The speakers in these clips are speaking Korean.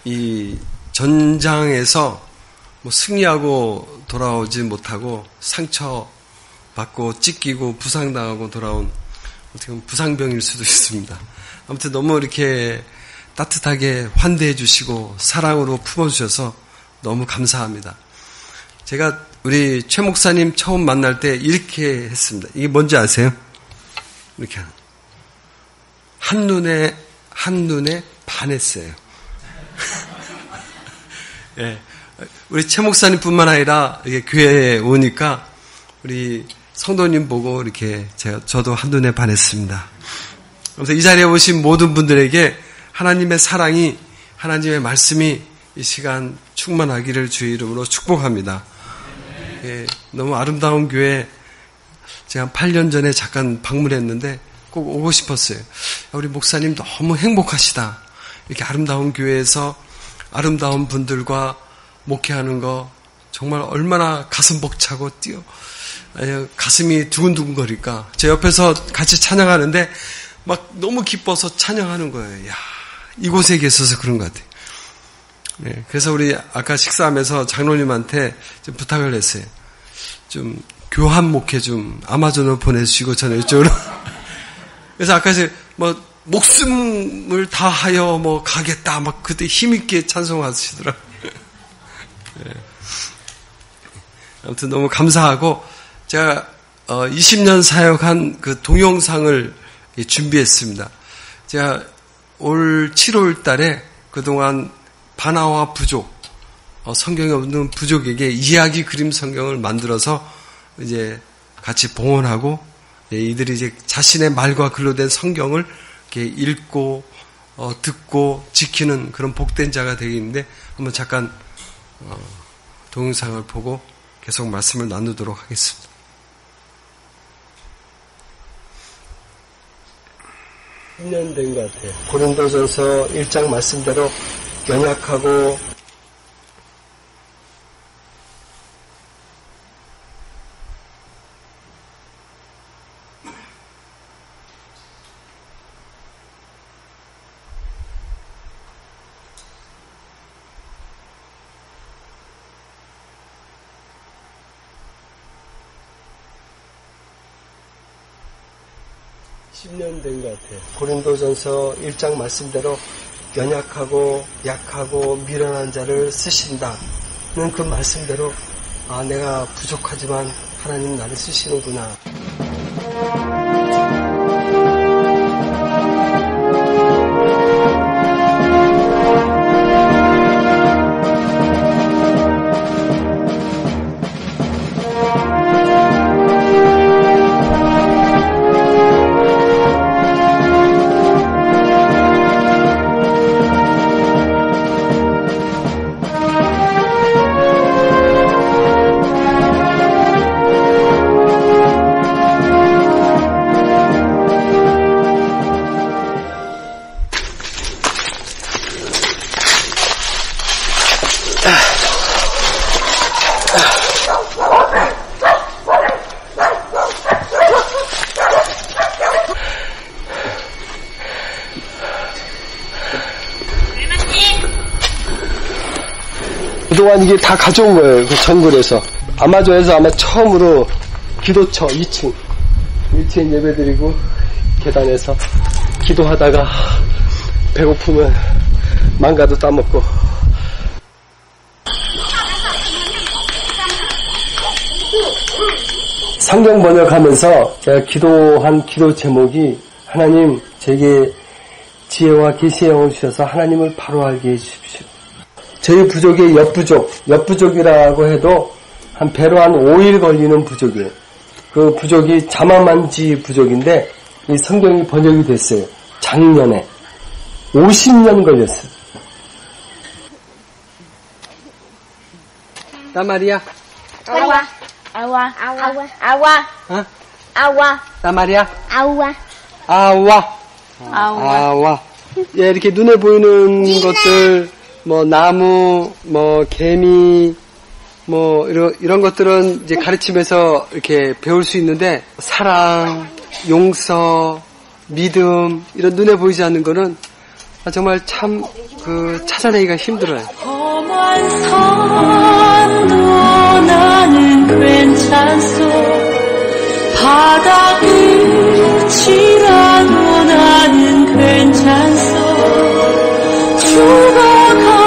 이 전장에서 뭐 승리하고 돌아오지 못하고 상처받고 찢기고 부상당하고 돌아온 어떻게 보면 부상병일 수도 있습니다. 아무튼 너무 이렇게 따뜻하게 환대해 주시고 사랑으로 품어주셔서 너무 감사합니다. 제가 우리 최 목사님 처음 만날 때 이렇게 했습니다. 이게 뭔지 아세요? 이렇게 한눈에 반했어요. 예. 우리 최 목사님 뿐만 아니라 이게 교회에 오니까 우리 성도님 보고 이렇게 저도 한눈에 반했습니다. 그래서 이 자리에 오신 모든 분들에게 하나님의 사랑이, 하나님의 말씀이 이 시간 충만하기를 주의 이름으로 축복합니다. 예, 너무 아름다운 교회 제가 8년 전에 잠깐 방문했는데 꼭 오고 싶었어요. 우리 목사님 너무 행복하시다. 이렇게 아름다운 교회에서 아름다운 분들과 목회하는 거 정말 얼마나 가슴 벅차고 가슴이 두근두근거릴까. 제 옆에서 같이 찬양하는데 막 너무 기뻐서 찬양하는 거예요. 야, 이곳에 계셔서 그런 것 같아요. 네, 그래서 우리 아까 식사하면서 장로님한테 좀 부탁을 했어요. 좀 교한 목회 좀 아마존으로 보내주시고 저는 이쪽으로. 그래서 아까 뭐 목숨을 다하여 뭐 가겠다 막 그때 힘있게 찬송하시더라고요. 네. 아무튼 너무 감사하고 제가 20년 사역한 그 동영상을 준비했습니다. 제가 올 7월 달에 그동안 바나와 부족, 성경에 없는 부족에게 이야기 그림 성경을 만들어서 이제 같이 봉헌하고 이들이 이제 자신의 말과 글로 된 성경을 이렇게 읽고 듣고 지키는 그런 복된 자가 되겠는데 한번 잠깐 동영상을 보고 계속 말씀을 나누도록 하겠습니다. 몇 년 된 것 같아요. 고린도전서 1장 말씀대로 연약하고 10년 된 것 같아요. 고린도전서 1장 말씀대로 연약하고 약하고 미련한 자를 쓰신다는 그 말씀대로 내가 부족하지만 하나님 나를 쓰시는구나. 그동안 이게 다 가져온 거예요. 그 정글에서. 아마존에서 아마 처음으로 기도처 2층 예배드리고 계단에서 기도하다가 배고프면 망가도 따먹고. 성경 번역하면서 제가 기도한 기도 제목이 하나님 제게 지혜와 계시의 영을 주셔서 하나님을 바로 알게 해주십시오. 저희 부족의 옆부족이라고 해도 한 배로 한 5일 걸리는 부족이에요. 그 부족이 자마만지 부족인데 이 성경이 번역이 됐어요. 작년에 50년 걸렸어요. 나 말이야. 아와. 어? 아와. 나 말이야. 아와. 예, 이렇게 눈에 보이는 것들, 뭐 나무, 뭐 개미, 뭐 이런 것들은 이제 가르치면서 이렇게 배울 수 있는데 사랑, 용서, 믿음 이런 눈에 보이지 않는 거는 정말 참 찾아내기가 힘들어요. 험한 산도 나는 괜찮소. 바다 끝이라도 나는 괜찮소. 죽어가는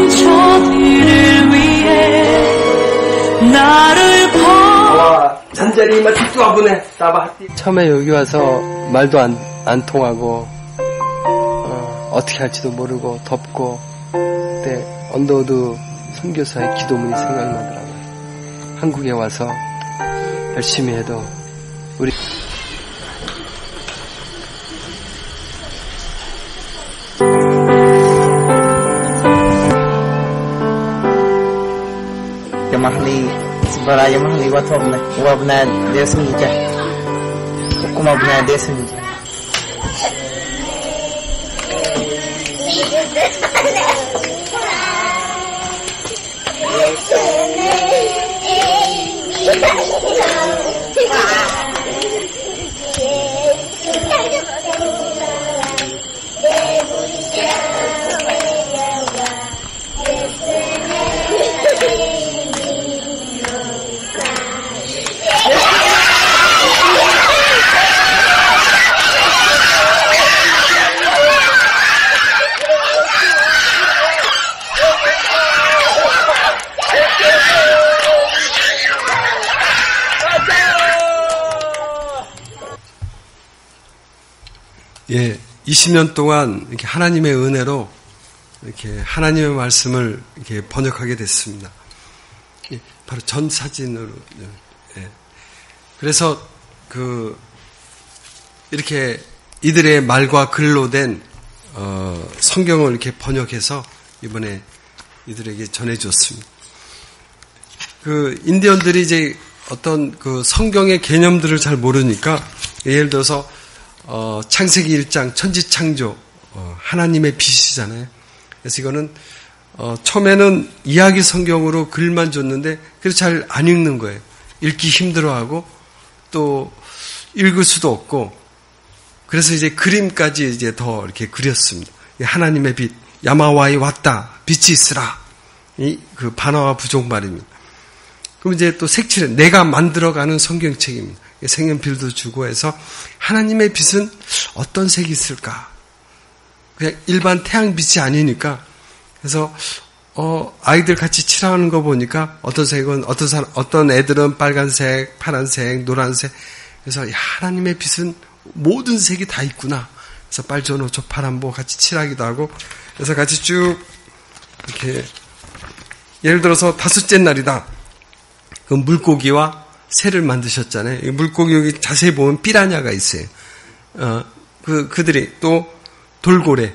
저들을 위해 나를 잔자리 맞지 와보네. 처음에 여기 와서 말도 안 통하고 어떻게 할지도 모르고 덥고 그때 언더우드 선교사의 기도문이 생각나더라고요. 한국에 와서 열심히 해도 우리 Yamahli sebarang Yamahli watobna wabna desunja kumabna desunja 예, 20년 동안 이렇게 하나님의 은혜로 이렇게 하나님의 말씀을 이렇게 번역하게 됐습니다. 예, 바로 전 사진으로. 예. 그래서 이렇게 이들의 말과 글로 된 성경을 이렇게 번역해서 이번에 이들에게 전해줬습니다. 인디언들이 이제 어떤 성경의 개념들을 잘 모르니까 예를 들어서 창세기 1장 천지창조 하나님의 빛이잖아요. 그래서 이거는 처음에는 이야기 성경으로 글만 줬는데 그래서 잘 안 읽는 거예요. 읽기 힘들어하고 또 읽을 수도 없고 그래서 이제 그림까지 이제 더 이렇게 그렸습니다. 하나님의 빛, 야마와이 왔다, 빛이 있으라. 그 반어와 부족 말입니다. 그럼 이제 또 색칠해 내가 만들어가는 성경책입니다. 색연필도 주고 해서 하나님의 빛은 어떤 색이 있을까? 그냥 일반 태양빛이 아니니까 그래서 아이들 같이 칠하는 거 보니까 어떤 색은 어떤 애들은 빨간색, 파란색, 노란색 그래서 하나님의 빛은 모든 색이 다 있구나. 그래서 빨주노초 파란보 같이 칠하기도 하고 그래서 같이 쭉 이렇게 예를 들어서 5째 날이다. 그 물고기와 새를 만드셨잖아요. 이 물고기 여기 자세히 보면 삐라냐가 있어요. 그들이 또 돌고래,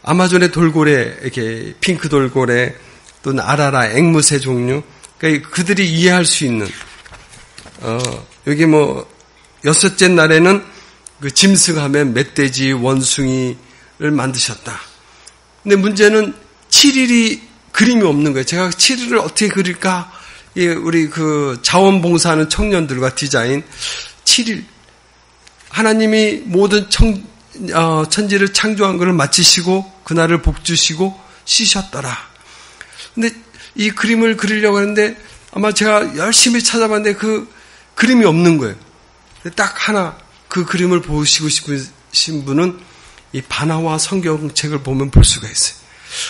아마존의 돌고래, 이렇게 핑크 돌고래, 또는 아라라, 앵무새 종류. 그러니까 그들이 이해할 수 있는, 여기 6째 날에는 그 짐승하면 멧돼지, 원숭이를 만드셨다. 근데 문제는 7일이 그림이 없는 거예요. 제가 7일을 어떻게 그릴까? 우리 자원봉사하는 청년들과 디자인 7일 하나님이 모든 천지를 창조한 것을 마치시고 그날을 복주시고 쉬셨더라. 근데 이 그림을 그리려고 하는데 아마 제가 열심히 찾아봤는데 그 그림이 없는 거예요. 딱 하나 그 그림을 보시고 싶으신 분은 이 반화와 성경책을 보면 볼 수가 있어요.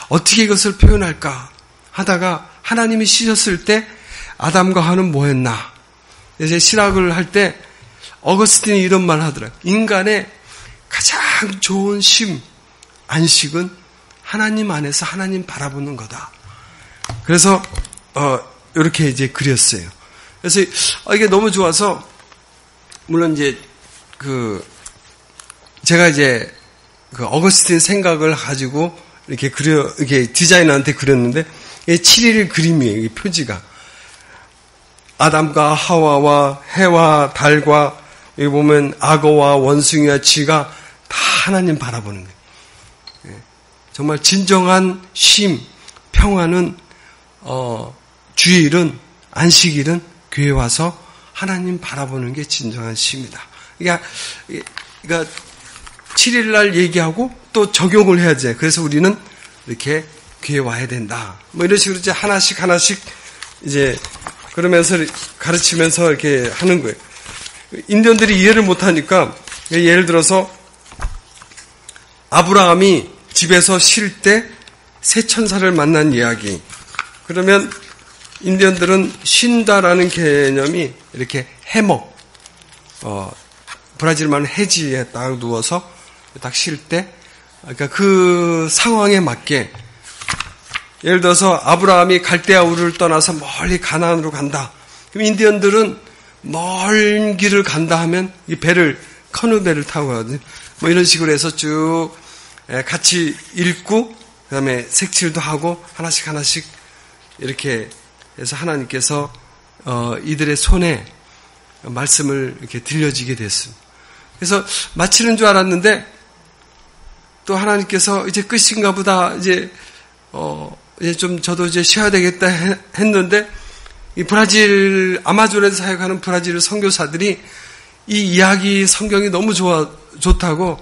어떻게 이것을 표현할까 하다가 하나님이 쉬셨을 때 아담과 하와는 뭐 했나? 이제 신학을 할 때 어거스틴이 이런 말 하더라고요. 인간의 가장 좋은 쉼, 안식은 하나님 안에서 하나님 바라보는 거다. 그래서 이렇게 이제 그렸어요. 그래서 이게 너무 좋아서 물론 이제 제가 이제 어거스틴 생각을 가지고 이렇게 디자이너한테 그렸는데 이게 7일 그림이에요. 이 표지가. 아담과 하와와 해와 달과 여기 보면 악어와 원숭이와 쥐가 다 하나님 바라보는 거예요. 정말 진정한 쉼, 평화는 주일은 안식일은 교회 와서 하나님 바라보는 게 진정한 쉼이다. 그러니까 7일 날 얘기하고 또 적용을 해야 돼. 그래서 우리는 이렇게 교회 와야 된다. 뭐 이런 식으로 이제 하나씩 이제 그러면서 가르치면서 이렇게 하는 거예요. 인디언들이 이해를 못하니까 예를 들어서 아브라함이 집에서 쉴 때 새 천사를 만난 이야기. 그러면 인디언들은 쉰다라는 개념이 이렇게 해먹, 브라질 말은 해지에 딱 누워서 딱 쉴 때, 그러니까 그 상황에 맞게 예를 들어서 아브라함이 갈대아 우르를 떠나서 멀리 가나안으로 간다. 그럼 인디언들은 먼 길을 간다 하면 이 배를 커누배를 타고 가거든요. 뭐 이런 식으로 해서 쭉 같이 읽고 그다음에 색칠도 하고 하나씩 이렇게 해서 하나님께서 이들의 손에 말씀을 이렇게 들려지게 됐습니다. 그래서 마치는 줄 알았는데 또 하나님께서 이제 끝인가 보다 이제 좀 저도 이제 쉬어야 되겠다 했는데 이 브라질 아마존에서 사역하는 브라질 선교사들이 이 이야기 성경이 너무 좋다고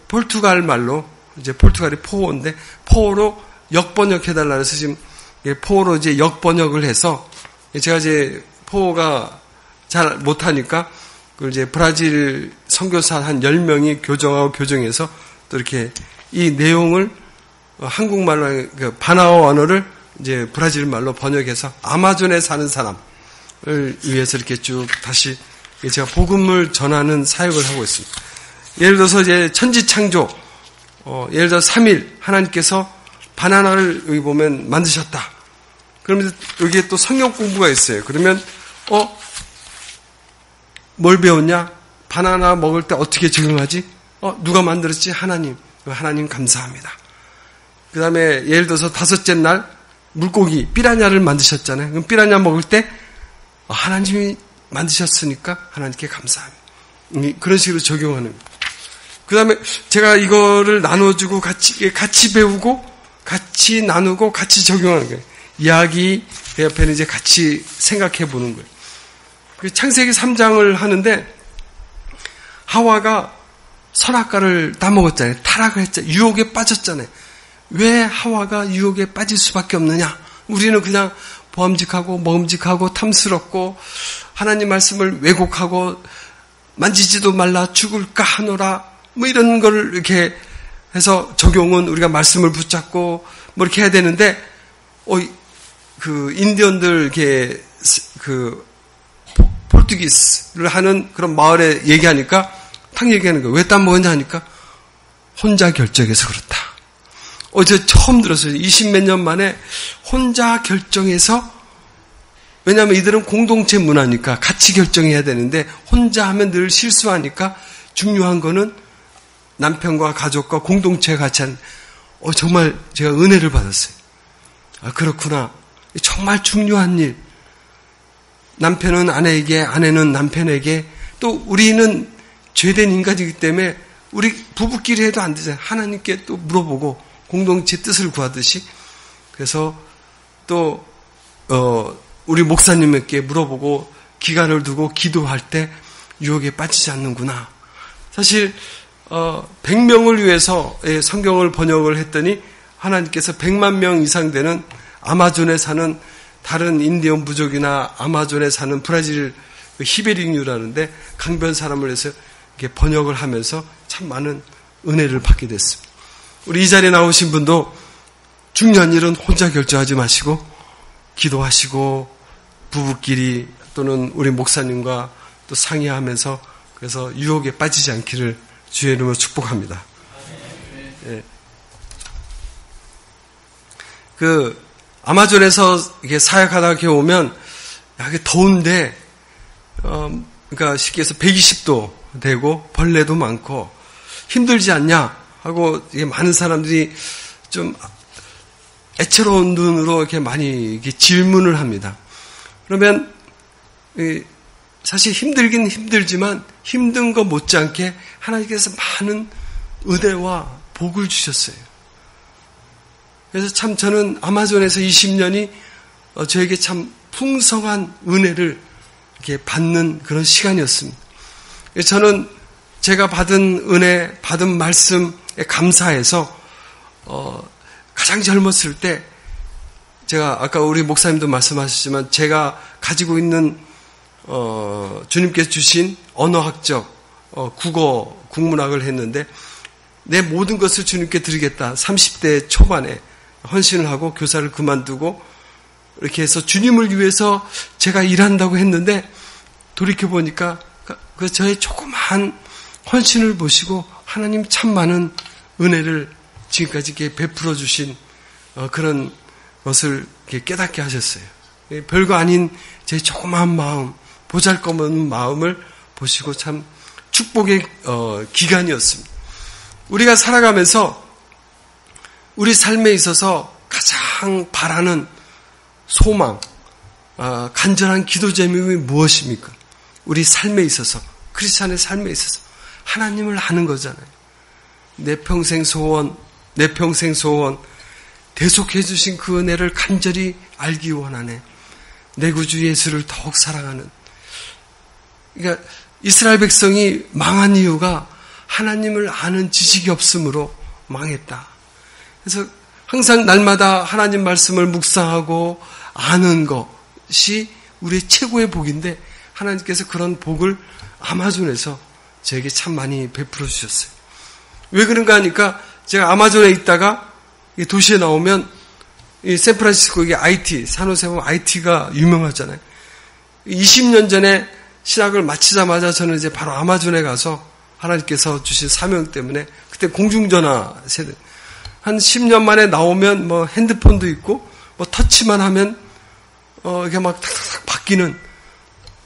포르투갈 말로 이제 포르투갈이 포어인데 포어로 역번역해달라 해서 지금 포어로 이제 역번역을 해서 제가 이제 포어가 잘 못하니까 그걸 이제 브라질 선교사 한 10명이 교정해서 또 이렇게 이 내용을 한국말로 바나오 언어를 이제 브라질 말로 번역해서 아마존에 사는 사람을 위해서 이렇게 쭉 다시 제가 복음을 전하는 사역을 하고 있습니다. 예를 들어서 이제 천지창조, 예를 들어 3일 하나님께서 바나나를 여기 보면 만드셨다. 그러면 여기에 또 성경 공부가 있어요. 그러면 뭘 배웠냐? 바나나 먹을 때 어떻게 적용하지? 누가 만들었지? 하나님. 하나님 감사합니다. 그 다음에 예를 들어서 5째 날 물고기 삐라냐를 만드셨잖아요. 그럼 삐라냐 먹을 때 하나님이 만드셨으니까 하나님께 감사합니다. 그런 식으로 적용하는 거예요. 그 다음에 제가 이거를 나눠주고 같이 배우고 같이 나누고 같이 적용하는 거예요. 이야기 옆에는 이제 같이 생각해 보는 거예요. 창세기 3장을 하는데 하와가 선악과를 따먹었잖아요. 타락을 했잖아요. 유혹에 빠졌잖아요. 왜 하와가 유혹에 빠질 수밖에 없느냐? 우리는 그냥 보암직하고 먹음직하고 탐스럽고 하나님 말씀을 왜곡하고 만지지도 말라 죽을까 하노라 뭐 이런 거를 이렇게 해서 적용은 우리가 말씀을 붙잡고 뭐 이렇게 해야 되는데 그 인디언들 이렇게 그 포르투기스를 하는 그런 마을에 얘기하니까 탁 얘기하는 거예요. 왜 따먹었냐 하니까 혼자 결정해서 그렇다. 어제 처음 들었어요. 20몇 년 만에 혼자 결정해서, 왜냐하면 이들은 공동체 문화니까 같이 결정해야 되는데 혼자 하면 늘 실수하니까 중요한 거는 남편과 가족과 공동체가 같이 하는, 정말 제가 은혜를 받았어요. 그렇구나. 정말 중요한 일. 남편은 아내에게, 아내는 남편에게, 또 우리는 죄된 인간이기 때문에 우리 부부끼리 해도 안 되잖아요. 하나님께 또 물어보고 공동체 뜻을 구하듯이. 그래서 또 우리 목사님에게 물어보고 기간을 두고 기도할 때 유혹에 빠지지 않는구나. 사실 100명을 위해서 성경을 번역을 했더니 하나님께서 100만 명 이상 되는 아마존에 사는 다른 인디언 부족이나 아마존에 사는 브라질 히베리뉴라는데 강변 사람을 해서 이렇게 번역을 하면서 참 많은 은혜를 받게 됐습니다. 우리 이 자리에 나오신 분도 중요한 일은 혼자 결정하지 마시고 기도하시고 부부끼리 또는 우리 목사님과 또 상의하면서 그래서 유혹에 빠지지 않기를 주의 이름으로 축복합니다. 예. 그 아마존에서 이게 사역하다가 이렇게 오면 이게 더운데 그러니까 쉽게 해서 120도 되고 벌레도 많고 힘들지 않냐 하고 이게 많은 사람들이 좀 애처로운 눈으로 이렇게 많이 이렇게 질문을 합니다. 그러면 사실 힘들긴 힘들지만 힘든 거 못지않게 하나님께서 많은 은혜와 복을 주셨어요. 그래서 참 저는 아마존에서 20년이 저에게 참 풍성한 은혜를 이렇게 받는 그런 시간이었습니다. 저는 제가 받은 은혜, 받은 말씀에 감사해서 가장 젊었을 때 제가 아까 우리 목사님도 말씀하셨지만 제가 가지고 있는 주님께서 주신 언어학적 국어 국문학을 했는데 내 모든 것을 주님께 드리겠다. 30대 초반에 헌신을 하고 교사를 그만두고 이렇게 해서 주님을 위해서 제가 일한다고 했는데 돌이켜보니까 그 저의 조그마한 헌신을 보시고 하나님 참 많은 은혜를 지금까지 이렇게 베풀어 주신 그런 것을 이렇게 깨닫게 하셨어요. 별거 아닌 제 조그마한 마음, 보잘것없는 마음을 보시고 참 축복의 기간이었습니다. 우리가 살아가면서 우리 삶에 있어서 가장 바라는 소망, 간절한 기도 제목이 무엇입니까? 우리 삶에 있어서, 크리스찬의 삶에 있어서 하나님을 아는 거잖아요. 내 평생 소원, 대속해 주신 그 은혜를 간절히 알기 원하네. 내 구주 예수를 더욱 사랑하는. 그러니까 이스라엘 백성이 망한 이유가 하나님을 아는 지식이 없으므로 망했다. 그래서 항상 날마다 하나님 말씀을 묵상하고 아는 것이 우리의 최고의 복인데 하나님께서 그런 복을 아마존에서 저에게 참 많이 베풀어 주셨어요. 왜 그런가 하니까 제가 아마존에 있다가 도시에 나오면 이 샌프란시스코 이게 IT, 산호세 보면 IT가 유명하잖아요. 20년 전에 신학을 마치자마자 저는 이제 바로 아마존에 가서 하나님께서 주신 사명 때문에 그때 공중전화 세대 한 10년 만에 나오면 뭐 핸드폰도 있고 뭐 터치만 하면 이게 막 탁탁탁 바뀌는.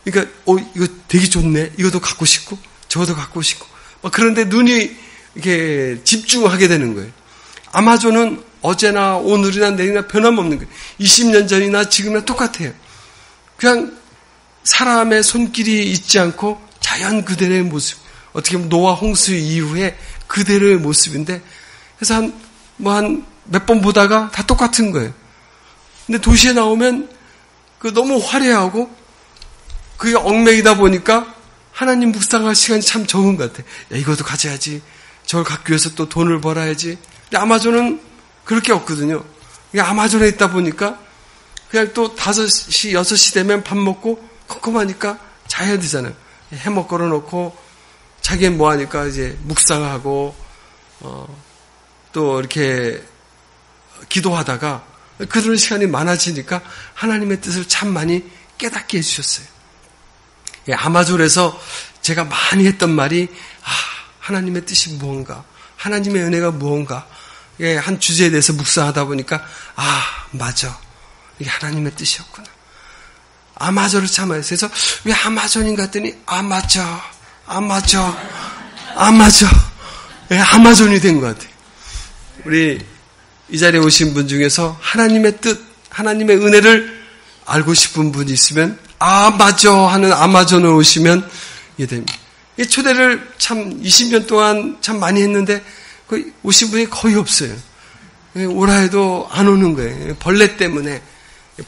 그러니까 이거 되게 좋네. 이것도 갖고 싶고 저것도 갖고 싶고. 그런데 눈이 이렇게 집중하게 되는 거예요. 아마존은 어제나 오늘이나 내일이나 변함없는 거예요. 20년 전이나 지금이나 똑같아요. 그냥 사람의 손길이 있지 않고 자연 그대로의 모습. 어떻게 보면 노아 홍수 이후에 그대로의 모습인데 그래서 한 몇 번 보다가 다 똑같은 거예요. 근데 도시에 나오면 너무 화려하고 그게 얽매이다 보니까 하나님 묵상할 시간이 참 적은 것 같아요. 야, 이것도 가져야지. 저걸 갖기 위해서 또 돈을 벌어야지. 근데 아마존은 그렇게 없거든요. 아마존에 있다 보니까 그냥 또 5시, 6시 되면 밥 먹고 컴컴하니까 자야 되잖아요. 해먹 걸어놓고 자기는 뭐하니까 이제 묵상하고 또 이렇게 기도하다가 그런 시간이 많아지니까 하나님의 뜻을 참 많이 깨닫게 해주셨어요. 아마존에서 제가 많이 했던 말이 하나님의 뜻이 무언가, 하나님의 은혜가 무언가, 한 주제에 대해서 묵상하다 보니까 맞아, 이게 하나님의 뜻이었구나. 아마존을 참아요. 그래서 왜 아마존인가 했더니 맞아. 아마존이 된 것 같아요. 우리 이 자리에 오신 분 중에서 하나님의 뜻, 하나님의 은혜를 알고 싶은 분이 있으면 맞아 하는 아마존에 오시면 이게 됩니다. 이 초대를 참 20년 동안 참 많이 했는데 오신 분이 거의 없어요. 오라 해도 안 오는 거예요. 벌레 때문에.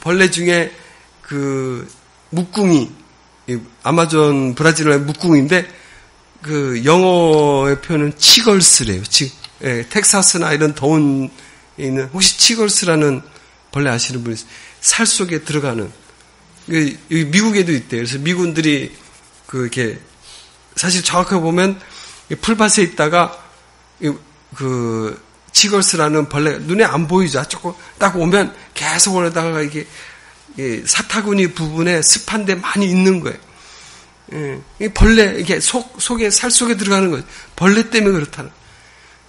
벌레 중에 그 묵궁이, 아마존 브라질어의 묵궁인데 영어의 표현은 치걸스래요. 텍사스나 이런 더운 있는 혹시 치걸스라는 벌레 아시는 분 있어요? 살 속에 들어가는. 미국에도 있대요. 그래서 미군들이 이렇게 사실 정확하게 보면 풀밭에 있다가 치걸스라는 벌레 눈에 안 보이죠. 조금 딱 오면 계속 올라다가 이게 사타구니 부분에 습한데 많이 있는 거예요. 이 벌레 이게 속에 살 속에 들어가는 거예요. 벌레 때문에 그렇다는.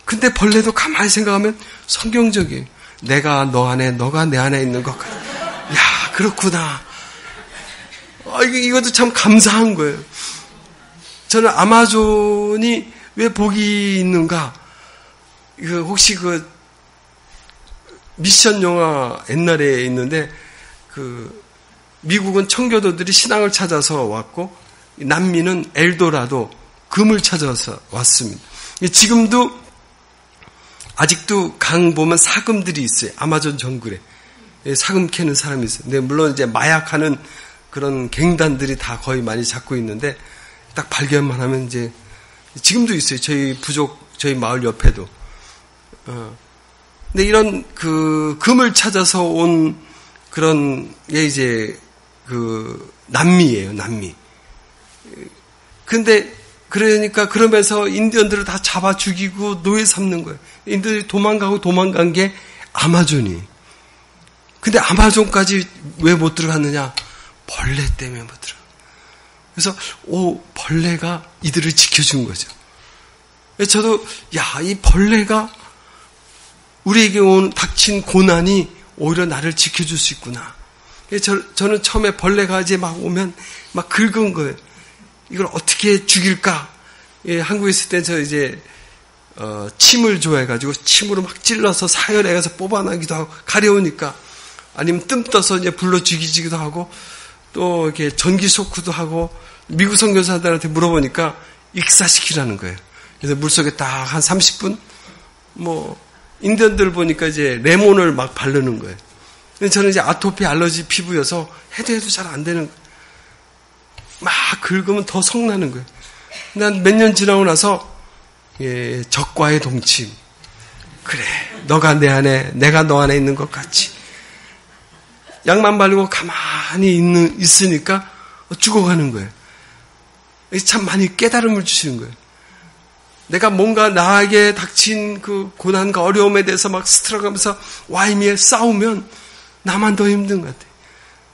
근데 벌레도 가만히 생각하면 성경적이에요. 내가 너 안에, 너가 내 안에 있는 것 같아. 야, 그렇구나. 이것도 참 감사한 거예요. 저는 아마존이 왜 복이 있는가? 혹시 미션 영화 옛날에 있는데, 미국은 청교도들이 신앙을 찾아서 왔고, 남미는 엘도라도, 금을 찾아서 왔습니다. 지금도 아직도 강 보면 사금들이 있어요. 아마존 정글에. 사금 캐는 사람이 있어요. 근데 물론 이제 마약하는 그런 갱단들이 다 거의 많이 잡고 있는데 딱 발견만 하면 이제 지금도 있어요. 저희 부족, 저희 마을 옆에도. 근데 이런 금을 찾아서 온 그런 게 이제 남미예요, 남미. 근데 그러니까 그러면서 인디언들을 다 잡아 죽이고 노예 삼는 거예요. 인디언들이 도망간 게 아마존이. 근데 아마존까지 왜 못 들어갔느냐? 벌레 때문에 못 들어가. 그래서 벌레가 이들을 지켜준 거죠. 저도 이 벌레가 우리에게 닥친 고난이 오히려 나를 지켜줄 수 있구나. 저는 처음에 벌레가 이제 막 오면 막 긁은 거예요. 이걸 어떻게 죽일까? 한국에 있을 때 저 이제 침을 좋아해가지고 침으로 막 찔러서 사열해서 뽑아내기도 하고 가려우니까, 아니면 뜸 떠서 이제 불로 죽이기도 하고, 또 이렇게 전기 쇼크도 하고, 미국 선교사들한테 물어보니까 익사시키라는 거예요. 그래서 물속에 딱 한 30분 인디언들 보니까 이제 레몬을 막 바르는 거예요. 근데 저는 이제 아토피 알러지 피부여서 해도 잘 안 되는 거예요. 막 긁으면 더 성나는 거예요. 난 몇 년 지나고 나서 적과의 동침. 그래, 너가 내 안에, 내가 너 안에 있는 것 같이. 약만 바르고 가만히 있으니까 죽어가는 거예요. 참 많이 깨달음을 주시는 거예요. 내가 뭔가 나에게 닥친 그 고난과 어려움에 대해서 막 스트럭하면서 와이미에 싸우면 나만 더 힘든 것 같아요.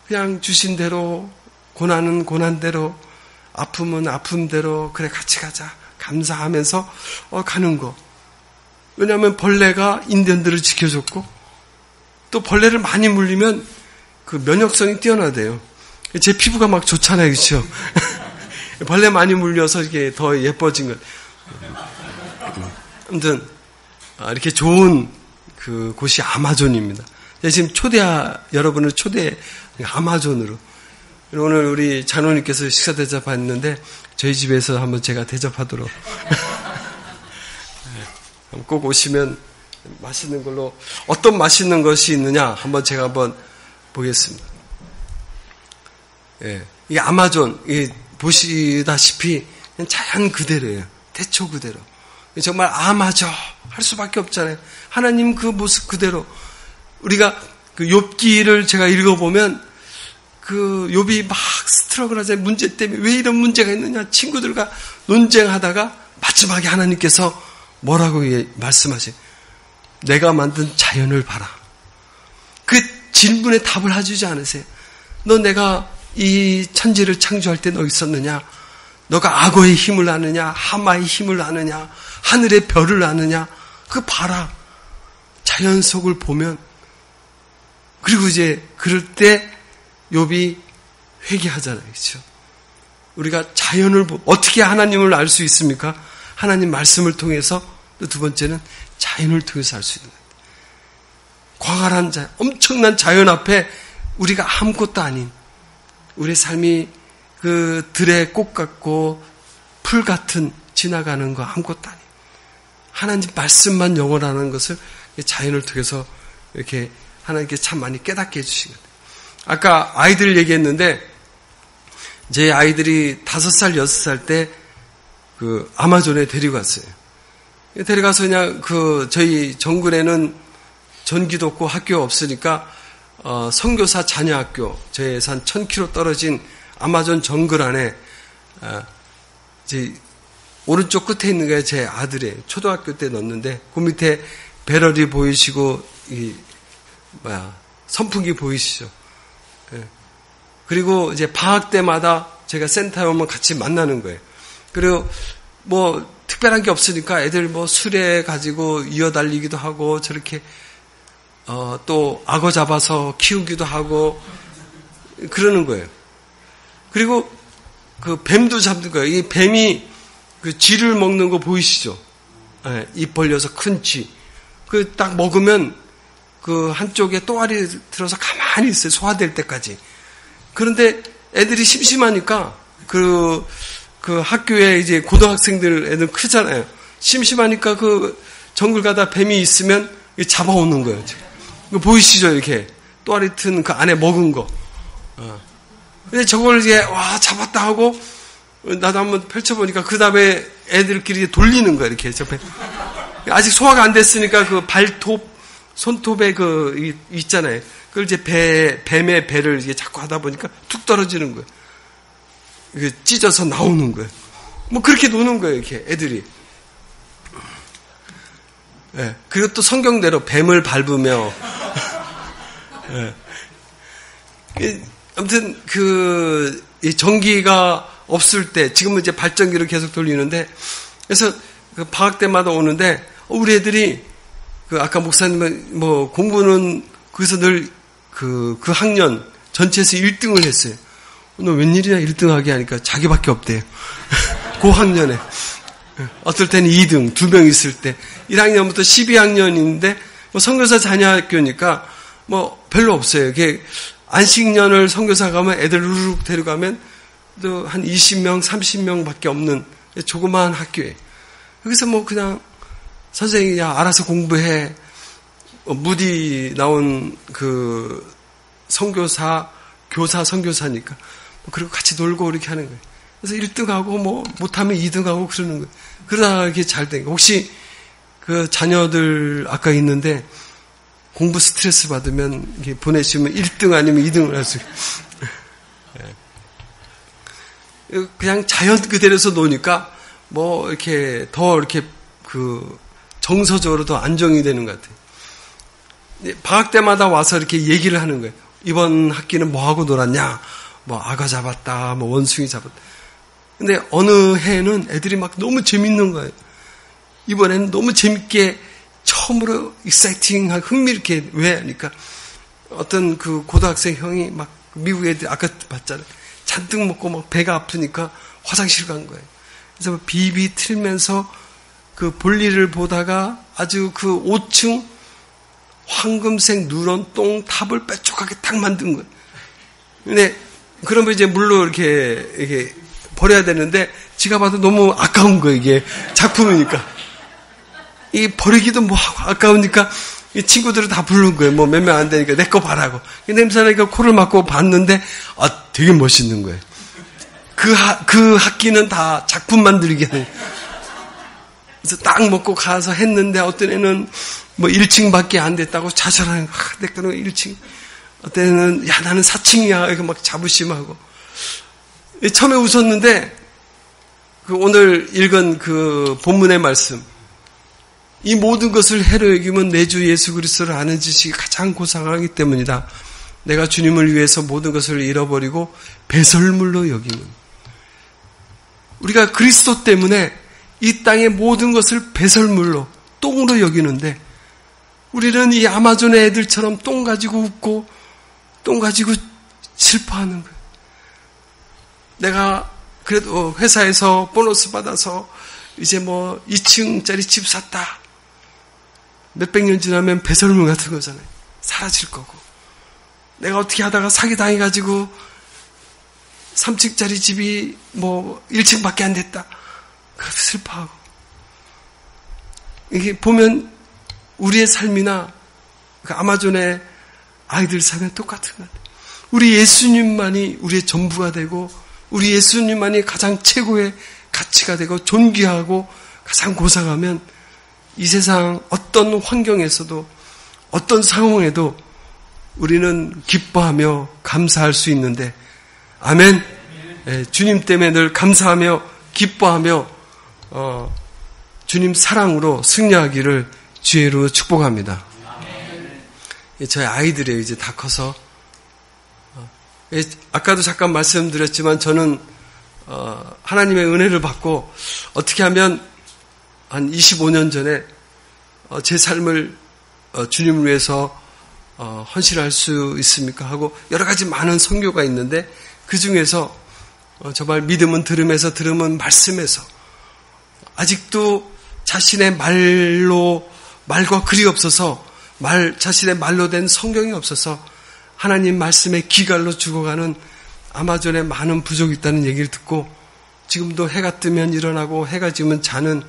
그냥 주신 대로, 고난은 고난대로, 아픔은 아픔대로, 그래 같이 가자 감사하면서 가는 거. 왜냐하면 벌레가 인디언들을 지켜줬고, 또 벌레를 많이 물리면 그 면역성이 뛰어나대요. 제 피부가 막 좋잖아요, 그렇죠? 벌레 많이 물려서 이게 더 예뻐진 것. 아무튼 이렇게 좋은 그 곳이 아마존입니다. 지금 여러분을 초대 아마존으로. 오늘 우리 장로님께서 식사 대접했는데 저희 집에서 한번 제가 대접하도록. 꼭 오시면 맛있는 걸로, 어떤 맛있는 것이 있느냐 한번 제가 한번 보겠습니다. 이 아마존, 보시다시피 그냥 자연 그대로예요. 태초 그대로. 정말 아마저 할 수밖에 없잖아요. 하나님 그 모습 그대로. 우리가 그 욥기를 제가 읽어보면 그 욥이 막 스트럭을 하잖아요. 문제 때문에 왜 이런 문제가 있느냐. 친구들과 논쟁하다가 마지막에 하나님께서 뭐라고 말씀하세요? 내가 만든 자연을 봐라. 그 질문에 답을 해주지 않으세요? 너 내가 이 천지를 창조할 때 너 있었느냐? 너가 악어의 힘을 아느냐? 하마의 힘을 아느냐? 하늘의 별을 아느냐? 그거 봐라. 자연 속을 보면. 그리고 이제 그럴 때 욥이 회개하잖아요. 그렇죠? 우리가 자연을 어떻게 하나님을 알 수 있습니까? 하나님 말씀을 통해서. 또 두 번째는 자연을 통해서 알 수 있는 거예요. 광활한 자연, 엄청난 자연 앞에 우리가 아무것도 아닌, 우리의 삶이 그 들의 꽃 같고 풀 같은 지나가는 거 아무것도 아닌, 하나님 말씀만 영원하는 것을 자연을 통해서 이렇게 하나님께 참 많이 깨닫게 해주신 것 같아요. 아까 아이들 얘기했는데, 제 아이들이 5살, 6살 때 그 아마존에 데리고 갔어요. 데려가서 그냥 저희 정글에는 전기도 없고 학교가 없으니까 선교사 자녀학교, 저희에서 한 1000km 떨어진 아마존 정글 안에 이제 오른쪽 끝에 있는 게 제 아들이에요. 초등학교 때 넣었는데 그 밑에 배럴이 보이시고 선풍기 보이시죠? 예. 그리고 이제 방학 때마다 제가 센터에 오면 같이 만나는 거예요. 그리고 특별한 게 없으니까 애들 수레 가지고 이어달리기도 하고 저렇게 또 악어 잡아서 키우기도 하고 그러는 거예요. 그리고 그 뱀도 잡는 거예요. 이 뱀이 그 쥐를 먹는 거 보이시죠? 네, 입 벌려서 큰 쥐. 그 딱 먹으면 그 한쪽에 또아리 들어서 가만히 있어요. 소화될 때까지. 그런데 애들이 심심하니까 그 학교에 이제 고등학생들 애들 크잖아요. 심심하니까 그 정글 가다 뱀이 있으면 잡아오는 거예요. 이거 보이시죠? 이렇게 또아리 튼 그 안에 먹은 거. 근데 저걸 이제 잡았다 하고 나도 한번 펼쳐보니까 그 다음에 애들끼리 돌리는 거야, 이렇게. 아직 소화가 안 됐으니까 그 발톱, 손톱에 있잖아요. 그걸 이제 뱀의 배를 이게 자꾸 하다 보니까 툭 떨어지는 거예요. 이게 찢어서 나오는 거예요. 뭐 그렇게 노는 거예요, 이렇게 애들이. 예. 그리고 또 성경대로 뱀을 밟으며. 예. 아무튼 이 전기가 없을 때, 지금은 이제 발전기를 계속 돌리는데, 그래서 그 방학 때마다 오는데, 우리 애들이 아까 목사님은 공부는 거기서 늘 그 학년 전체에서 1등을 했어요. 너 웬일이야 1등하게 하니까 자기밖에 없대요. 그 학년에. 어떨 때는 2등, 2명 있을 때. 1학년부터 12학년인데, 선교사 자녀학교니까 별로 없어요. 이게 안식년을 선교사 가면 애들 루룩 데려가면 또 한 20명, 30명 밖에 없는 조그마한 학교예요. 여기서 그냥 선생님이 알아서 공부해. 무디 나온 선교사, 교사, 선교사니까. 그리고 같이 놀고 이렇게 하는 거예요. 그래서 1등하고 못하면 2등하고 그러는 거예요. 그러다가 이렇게 잘 된 거예요. 혹시 그 자녀들 아까 있는데 공부 스트레스 받으면 이렇게 보내시면 1등 아니면 2등을 할 수 있어요. 그냥 자연 그대로서 노니까 이렇게 더 이렇게 정서적으로 더 안정이 되는 것 같아요. 방학 때마다 와서 이렇게 얘기를 하는 거예요. 이번 학기는 뭐 하고 놀았냐? 악어 잡았다, 원숭이 잡았다. 근데 어느 해에는 애들이 너무 재밌는 거예요. 이번에는 너무 재밌게 처음으로 익사이팅하고 흥미롭게 왜 하니까 어떤 고등학생 형이 미국 애들 아까 봤잖아요. 잔뜩 먹고 배가 아프니까 화장실 간 거예요. 그래서 비비 틀면서 볼일을 보다가 아주 5층 황금색 누런 똥탑을 뾰족하게 딱 만든 거예요. 근데 그러면 이제 물로 이렇게 버려야 되는데 지가 봐도 너무 아까운 거예요. 이게 작품이니까. 이 버리기도 하고 아까우니까 이 친구들을 다 부른 거예요. 몇 명 안 되니까 내 거 봐라고. 냄새나니까 코를 막고 봤는데 되게 멋있는 거예요. 그 학기는 다 작품 만들기 하는. 그래서 딱 먹고 가서 했는데 어떤 애는 1층밖에 안 됐다고 자살하는 거. 내 거는 1층. 어떤 애는 나는 4층이야. 이렇게 자부심하고. 처음에 웃었는데 오늘 읽은 본문의 말씀. 이 모든 것을 해로 여기면 내 주 예수 그리스도를 아는 지식이 가장 고상하기 때문이다. 내가 주님을 위해서 모든 것을 잃어버리고 배설물로 여기는. 우리가 그리스도 때문에 이 땅의 모든 것을 배설물로, 똥으로 여기는데 우리는 이 아마존의 애들처럼 똥 가지고 웃고 똥 가지고 슬퍼하는 거예요. 내가 그래도 회사에서 보너스 받아서 이제 2층짜리 집 샀다. 몇백 년 지나면 배설물 같은 거잖아요. 사라질 거고. 내가 어떻게 하다가 사기당해가지고 3층짜리 집이 1층밖에 안 됐다. 그것도 슬퍼하고. 이게 보면 우리의 삶이나 아마존의 아이들 삶은 똑같은 것 같아요. 우리 예수님만이 우리의 전부가 되고 우리 예수님만이 가장 최고의 가치가 되고 존귀하고 가장 고상하면 이 세상 어떤 환경에서도 어떤 상황에도 우리는 기뻐하며 감사할 수 있는데 아멘. 주님 때문에 늘 감사하며 기뻐하며 주님 사랑으로 승리하기를 주의로 축복합니다. 저희 아이들이 이제 다 커서 아까도 잠깐 말씀드렸지만 저는 하나님의 은혜를 받고 어떻게 하면 한 25년 전에 제 삶을 주님을 위해서 헌신할 수 있습니까? 하고 여러 가지 많은 선교가 있는데 그 중에서 정말 믿음은 들음에서 들음은 말씀에서 아직도 자신의 말과 글이 없어서 자신의 말로 된 성경이 없어서 하나님 말씀의 기갈로 죽어가는 아마존에 많은 부족이 있다는 얘기를 듣고 지금도 해가 뜨면 일어나고 해가 지면 자는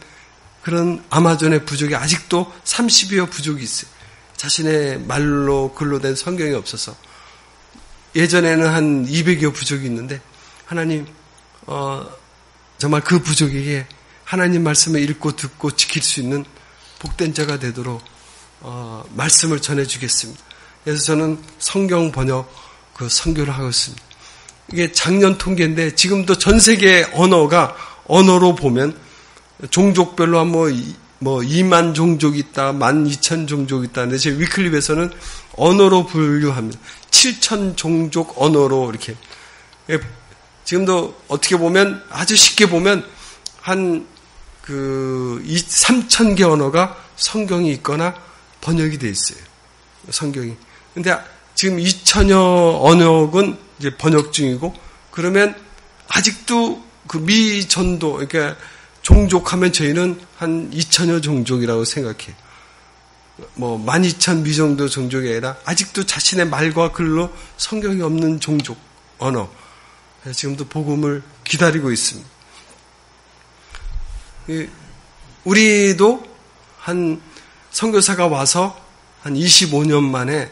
그런 아마존의 부족이 아직도 30여 부족이 있어요. 자신의 말로 글로 된 성경이 없어서 예전에는 한 200여 부족이 있는데 하나님 정말 그 부족에게 하나님 말씀을 읽고 듣고 지킬 수 있는 복된 자가 되도록 말씀을 전해주겠습니다. 그래서 저는 성경 번역 선교를 하고 있습니다. 이게 작년 통계인데 지금도 전 세계 언어로 보면 종족별로 한 2만 종족이 있다, 12,000 종족이 있다는데 제 위클립에서는 언어로 분류합니다. 7,000 종족 언어로 이렇게. 지금도 어떻게 보면 아주 쉽게 보면 한 3,000개 언어가 성경이 있거나 번역이 돼 있어요. 성경이. 근데 지금 2,000여 언역은 이제 번역 중이고, 그러면 아직도 그 미전도, 그러니까 종족하면 저희는 한 2,000여 종족이라고 생각해요. 12,000 미정도 종족이 아니라 아직도 자신의 말과 글로 성경이 없는 종족, 언어. 지금도 복음을 기다리고 있습니다. 우리도 한 선교사가 와서 한 25년 만에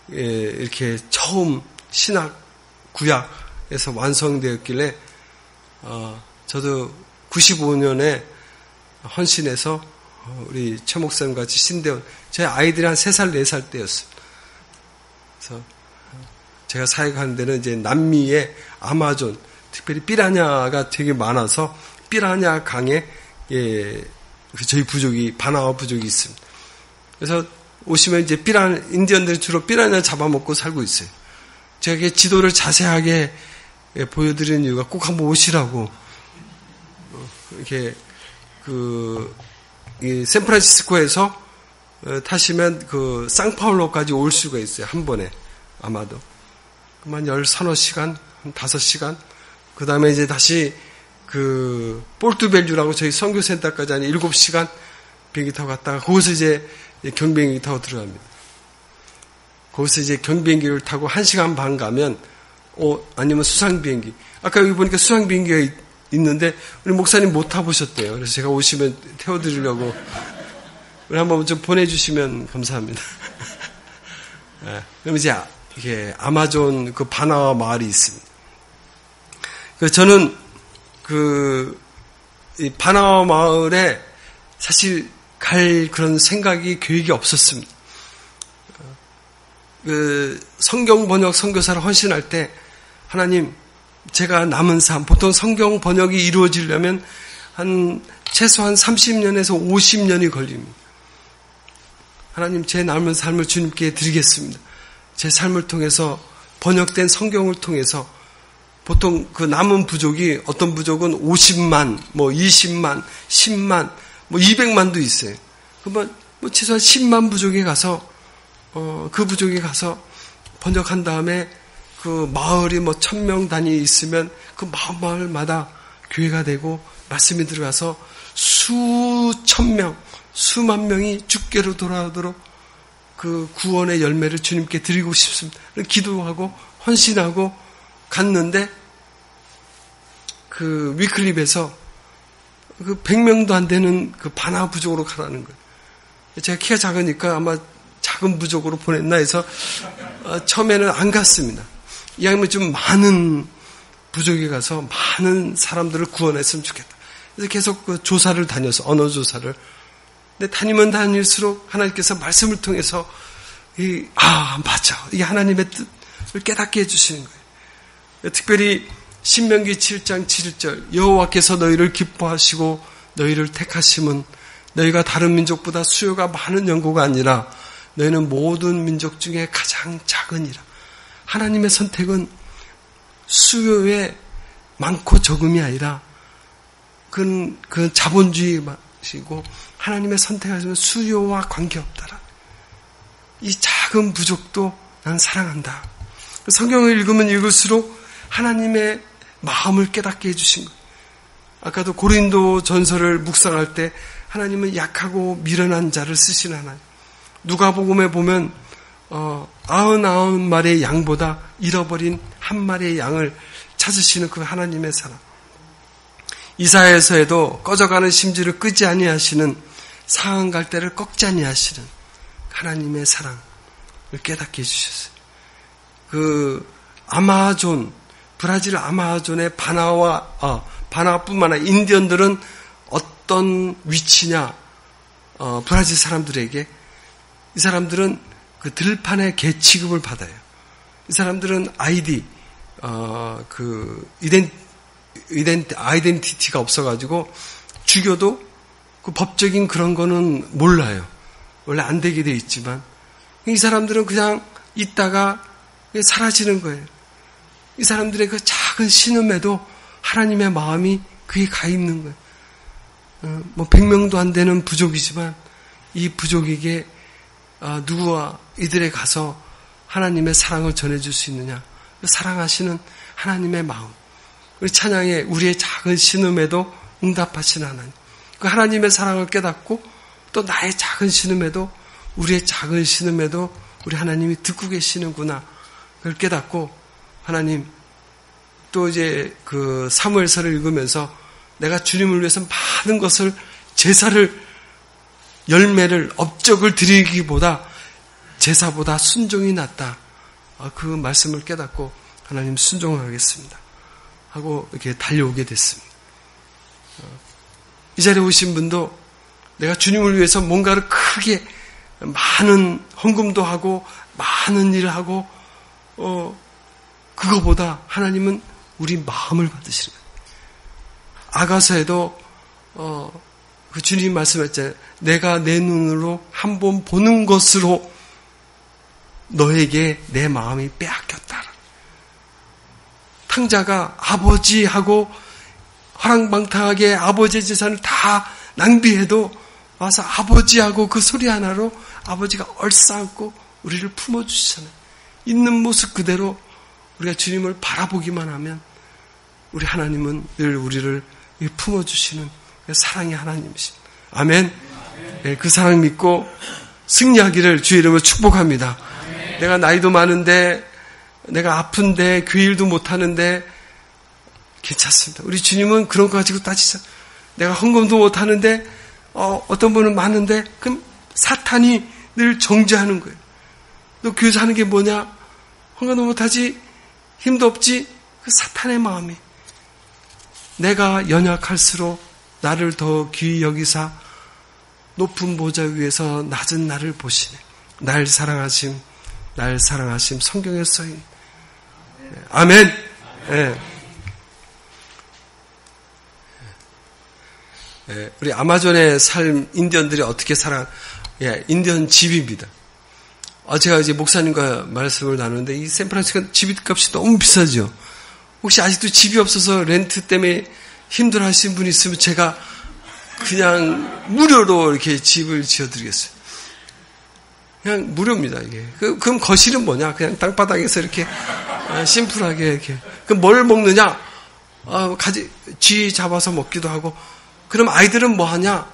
이렇게 처음 신학 구약에서 완성되었길래 저도 95년에 헌신해서 우리 최 목사님 같이 신대원, 제 아이들이 한 3살, 4살 때였어요. 그래서 제가 사역하는 데는 이제 남미의 아마존, 특별히 삐라냐가 되게 많아서 삐라냐 강에 저희 부족이, 바나와 부족이 있습니다. 그래서 오시면 이제 인디언들이 주로 삐라냐 잡아먹고 살고 있어요. 제가 이렇게 지도를 자세하게 보여드리는 이유가 꼭 한번 오시라고. 이렇게 샌프란시스코에서 타시면 상파울로까지 올 수가 있어요. 한 번에 아마도. 그만 13시간, 한 5시간. 그 다음에 이제 다시 볼트밸류라고 저희 선교센터까지 한 7시간 비행기 타고 갔다가 거기서 이제 경비행기 타고 들어갑니다. 거기서 이제 경비행기를 타고 1시간 반 가면, 아니면 수상비행기. 아까 여기 보니까 수상비행기가 있는데, 우리 목사님 못 타보셨대요. 그래서 제가 오시면 태워드리려고. 우리 한번 좀 보내주시면 감사합니다. 네, 그럼 이제, 이게 아마존 바나와 마을이 있습니다. 저는 이 바나와 마을에 사실 갈 그런 생각이, 계획이 없었습니다. 성경 번역 선교사를 헌신할 때, 하나님, 제가 남은 삶, 보통 성경 번역이 이루어지려면 최소한 30년에서 50년이 걸립니다. 하나님, 제 남은 삶을 주님께 드리겠습니다. 제 삶을 통해서, 번역된 성경을 통해서, 보통 남은 부족이, 어떤 부족은 50만, 20만, 10만, 200만도 있어요. 그러면 최소한 10만 부족에 가서, 그 부족에 가서 번역한 다음에 마을이 1,000명 단위 있으면 그 마을마다 교회가 되고 말씀이 들어가서 수천 명, 수만 명이 주께로 돌아오도록 구원의 열매를 주님께 드리고 싶습니다. 기도하고 헌신하고 갔는데 위클립에서 100명도 안 되는 바나 부족으로 가라는 거예요. 제가 키가 작으니까 아마 작은 부족으로 보냈나 해서 처음에는 안 갔습니다. 이왕이면 좀 많은 부족에 가서 많은 사람들을 구원했으면 좋겠다. 그래서 계속 조사를 다녀서, 언어 조사를. 근데 다니면 다닐수록 하나님께서 말씀을 통해서 맞아. 이게 하나님의 뜻을 깨닫게 해주시는 거예요. 특별히 신명기 7장 7절, 여호와께서 너희를 기뻐하시고 너희를 택하심은 너희가 다른 민족보다 수요가 많은 연고가 아니라 너희는 모든 민족 중에 가장 작으니라. 하나님의 선택은 수요에 많고 적음이 아니라 그 자본주의이시고, 하나님의 선택하시면 수요와 관계없다라. 이 작은 부족도 난 사랑한다. 성경을 읽으면 읽을수록 하나님의 마음을 깨닫게 해주신 거예요. 아까도 고린도 전서를 묵상할 때 하나님은 약하고 미련한 자를 쓰시는 하나님. 누가복음에 보면 99마리의 양보다 잃어버린 한 마리의 양을 찾으시는 그 하나님의 사랑. 이사야에서도 꺼져가는 심지를 끄지 아니하시는, 상한 갈대를 꺾지 아니하시는 하나님의 사랑을 깨닫게 해주셨어요. 브라질 아마존의 바나뿐만 아니라 인디언들은 어떤 위치냐, 브라질 사람들에게 이 사람들은 그 들판의 개 취급을 받아요. 이 사람들은 아이디, 아이덴티티가 없어가지고 죽여도 그 법적인 그런 거는 몰라요. 원래 안 되게 돼 있지만 이 사람들은 그냥 있다가 사라지는 거예요. 이 사람들의 그 작은 신음에도 하나님의 마음이 그게 가 있는 거예요. 100명도 안 되는 부족이지만 이 부족에게 누구와 이들에 가서 하나님의 사랑을 전해줄 수 있느냐. 사랑하시는 하나님의 마음. 우리 찬양에 우리의 작은 신음에도 응답하시는 하나님. 그 하나님의 사랑을 깨닫고 또 나의 작은 신음에도 우리의 작은 신음에도 우리 하나님이 듣고 계시는구나. 그걸 깨닫고 하나님 또 이제 그 사무엘서를 읽으면서 내가 주님을 위해서 많은 것을 제사를 열매를 업적을 드리기보다 제사보다 순종이 낫다. 그 말씀을 깨닫고 하나님 순종하겠습니다. 하고 이렇게 달려오게 됐습니다. 이 자리에 오신 분도 내가 주님을 위해서 뭔가를 크게 많은 헌금도 하고 많은 일을 하고 그거보다 하나님은 우리 마음을 받으시는 거예요. 아가서에도 그 주님 말씀했잖아요. 내가 내 눈으로 한번 보는 것으로 너에게 내 마음이 빼앗겼다. 탕자가 아버지하고 허랑방탕하게 아버지의 재산을 다 낭비해도 와서 아버지하고 그 소리 하나로 아버지가 얼싸안고 우리를 품어주시잖아요. 있는 모습 그대로 우리가 주님을 바라보기만 하면 우리 하나님은 늘 우리를 품어주시는 사랑의 하나님이십니다. 아멘. 네, 그 사랑 믿고 승리하기를 주의 이름으로 축복합니다. 내가 나이도 많은데 내가 아픈데 교회 일도 못하는데 괜찮습니다. 우리 주님은 그런 거 가지고 따지자. 내가 헌금도 못하는데 어떤 분은 많은데 그럼 사탄이 늘 정죄하는 거예요. 너 교회에서 하는 게 뭐냐? 헌금도 못하지? 힘도 없지? 그 사탄의 마음이 내가 연약할수록 나를 더 귀히 여기사 높은 보좌 위에서 낮은 나를 보시네. 날 사랑하심 성경에 써있는 아멘. 네. 네. 우리 아마존의 삶 인디언들이 어떻게 인디언 집입니다. 제가 이제 목사님과 말씀을 나누는데 이 샌프란시스코 집값이 너무 비싸죠. 혹시 아직도 집이 없어서 렌트 때문에 힘들어하시는 분이 있으면 제가 그냥 무료로 이렇게 집을 지어드리겠어요. 그냥 무료입니다, 이게. 그럼 거실은 뭐냐? 그냥 땅바닥에서 이렇게 심플하게 이렇게. 그럼 뭘 먹느냐? 쥐 잡아서 먹기도 하고. 그럼 아이들은 뭐 하냐?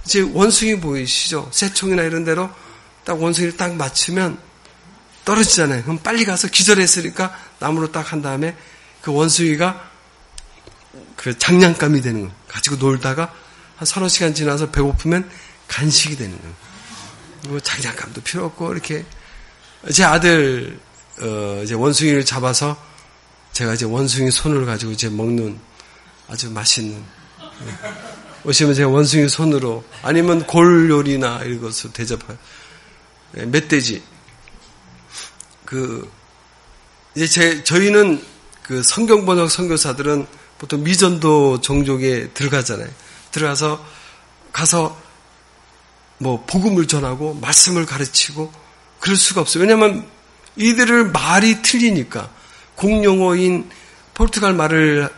이제 원숭이 보이시죠? 새총이나 이런 데로 딱 원숭이를 딱 맞추면 떨어지잖아요. 그럼 빨리 가서 기절했으니까 나무로 딱 한 다음에 그 원숭이가 그 장난감이 되는 거예요. 가지고 놀다가 한 서너 시간 지나서 배고프면 간식이 되는 거예요. 장난감도 필요 없고 이렇게 제 아들 이제 원숭이를 잡아서 제가 이제 원숭이 손을 가지고 이제 먹는 아주 맛있는 오시면 제가 원숭이 손으로 아니면 골 요리나 이런 것으로 대접해요. 멧돼지 이제 저희는 그 성경 번역 선교사들은 보통 미전도 종족에 들어가잖아요. 가서 뭐 복음을 전하고 말씀을 가르치고 그럴 수가 없어요. 왜냐하면 이들을 말이 틀리니까 공용어인 포르투갈 말을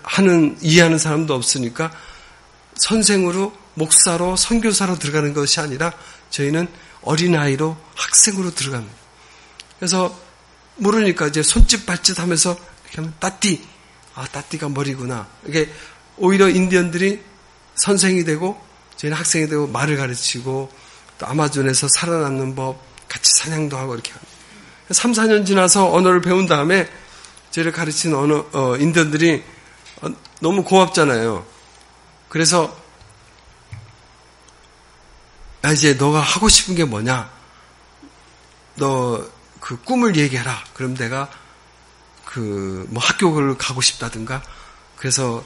이해하는 사람도 없으니까 선생으로 목사로 선교사로 들어가는 것이 아니라 저희는 어린아이로 학생으로 들어갑니다. 그래서 모르니까 이제 손짓 발짓 하면서 이렇게 하면 따띠. 따띠가 머리구나. 이게 오히려 인디언들이 선생이 되고 저희는 학생이 되고 말을 가르치고 또 아마존에서 살아남는 법 같이 사냥도 하고 이렇게 합니다. 3, 4년 지나서 언어를 배운 다음에 저희를 가르치는 인디언들이 너무 고맙잖아요. 그래서 이제 너가 하고 싶은 게 뭐냐? 너 그 꿈을 얘기해라. 그럼 내가 뭐 학교를 가고 싶다든가. 그래서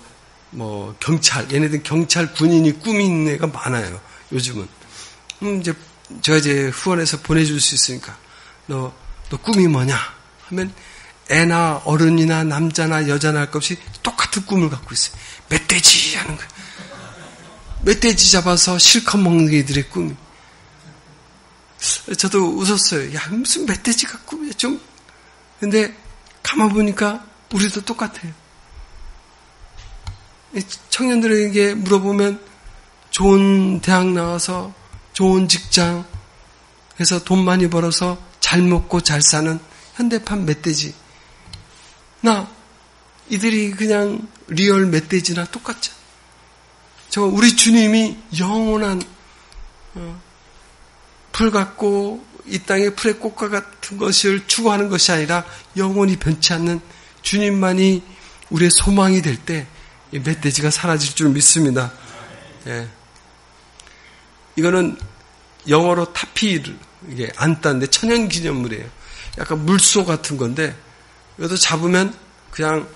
경찰, 얘네들 경찰, 군인이 꿈이 있는 애가 많아요, 요즘은. 제가 이제 후원해서 보내줄 수 있으니까, 너 꿈이 뭐냐? 하면 애나 어른이나 남자나 여자나 할 것 없이 똑같은 꿈을 갖고 있어요. 멧돼지 하는 거예요. 멧돼지 잡아서 실컷 먹는 게 이들의 꿈이. 저도 웃었어요. 야, 무슨 멧돼지가 꿈이야, 좀. 근데 가만 보니까 우리도 똑같아요. 청년들에게 물어보면 좋은 대학 나와서 좋은 직장 해서 돈 많이 벌어서 잘 먹고 잘 사는 현대판 멧돼지. 이들이 그냥 리얼 멧돼지나 똑같죠. 우리 주님이 영원한 풀 같고 이 땅의 풀의 꽃과 같은 것을 추구하는 것이 아니라 영원히 변치 않는 주님만이 우리의 소망이 될 때 이 멧돼지가 사라질 줄 믿습니다. 예. 이거는 영어로 타피를 이게 안따인데 천연기념물이에요. 약간 물소 같은 건데 이것도 잡으면 그냥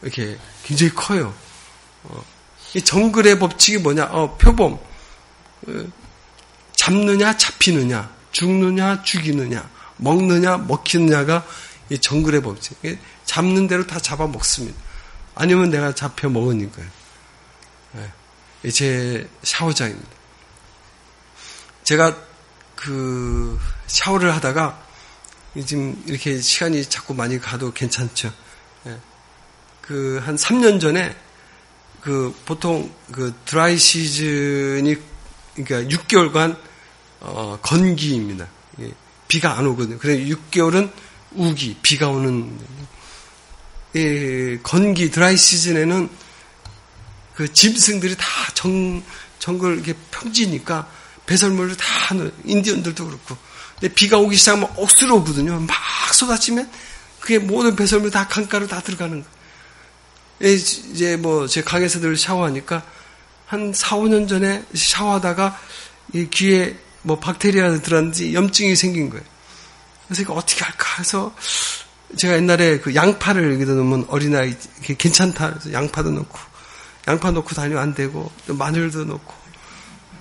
이렇게 굉장히 커요. 이 정글의 법칙이 뭐냐? 표범. 잡느냐, 잡히느냐, 죽느냐, 죽이느냐, 먹느냐, 먹히느냐가 이 정글의 법칙. 잡는 대로 다 잡아 먹습니다. 아니면 내가 잡혀 먹으니까요. 제 샤워장입니다. 제가 샤워를 하다가 지금 이렇게 시간이 자꾸 많이 가도 괜찮죠. 한 3년 전에 보통 드라이 시즌이 그러니까 6개월간 건기입니다. 비가 안 오거든요. 그래서 6개월은 우기, 비가 오는 건기 드라이 시즌에는 짐승들이 다 정글 이렇게 평지니까 배설물을 다 인디언들도 그렇고. 근데 비가 오기 시작하면 억수로 오거든요. 막 쏟아지면 그게 모든 배설물 다 강가로 다 들어가는 거예요. 이제 제 강에서 늘 샤워하니까 한 4, 5년 전에 샤워하다가 이 귀에 박테리아가 들었는지 염증이 생긴 거예요. 그래서 이거 어떻게 할까 해서 제가 옛날에 양파를 여기다 넣으면 어린아이 괜찮다 해서 양파도 넣고 양파 넣고 다니면 안 되고 또 마늘도 넣고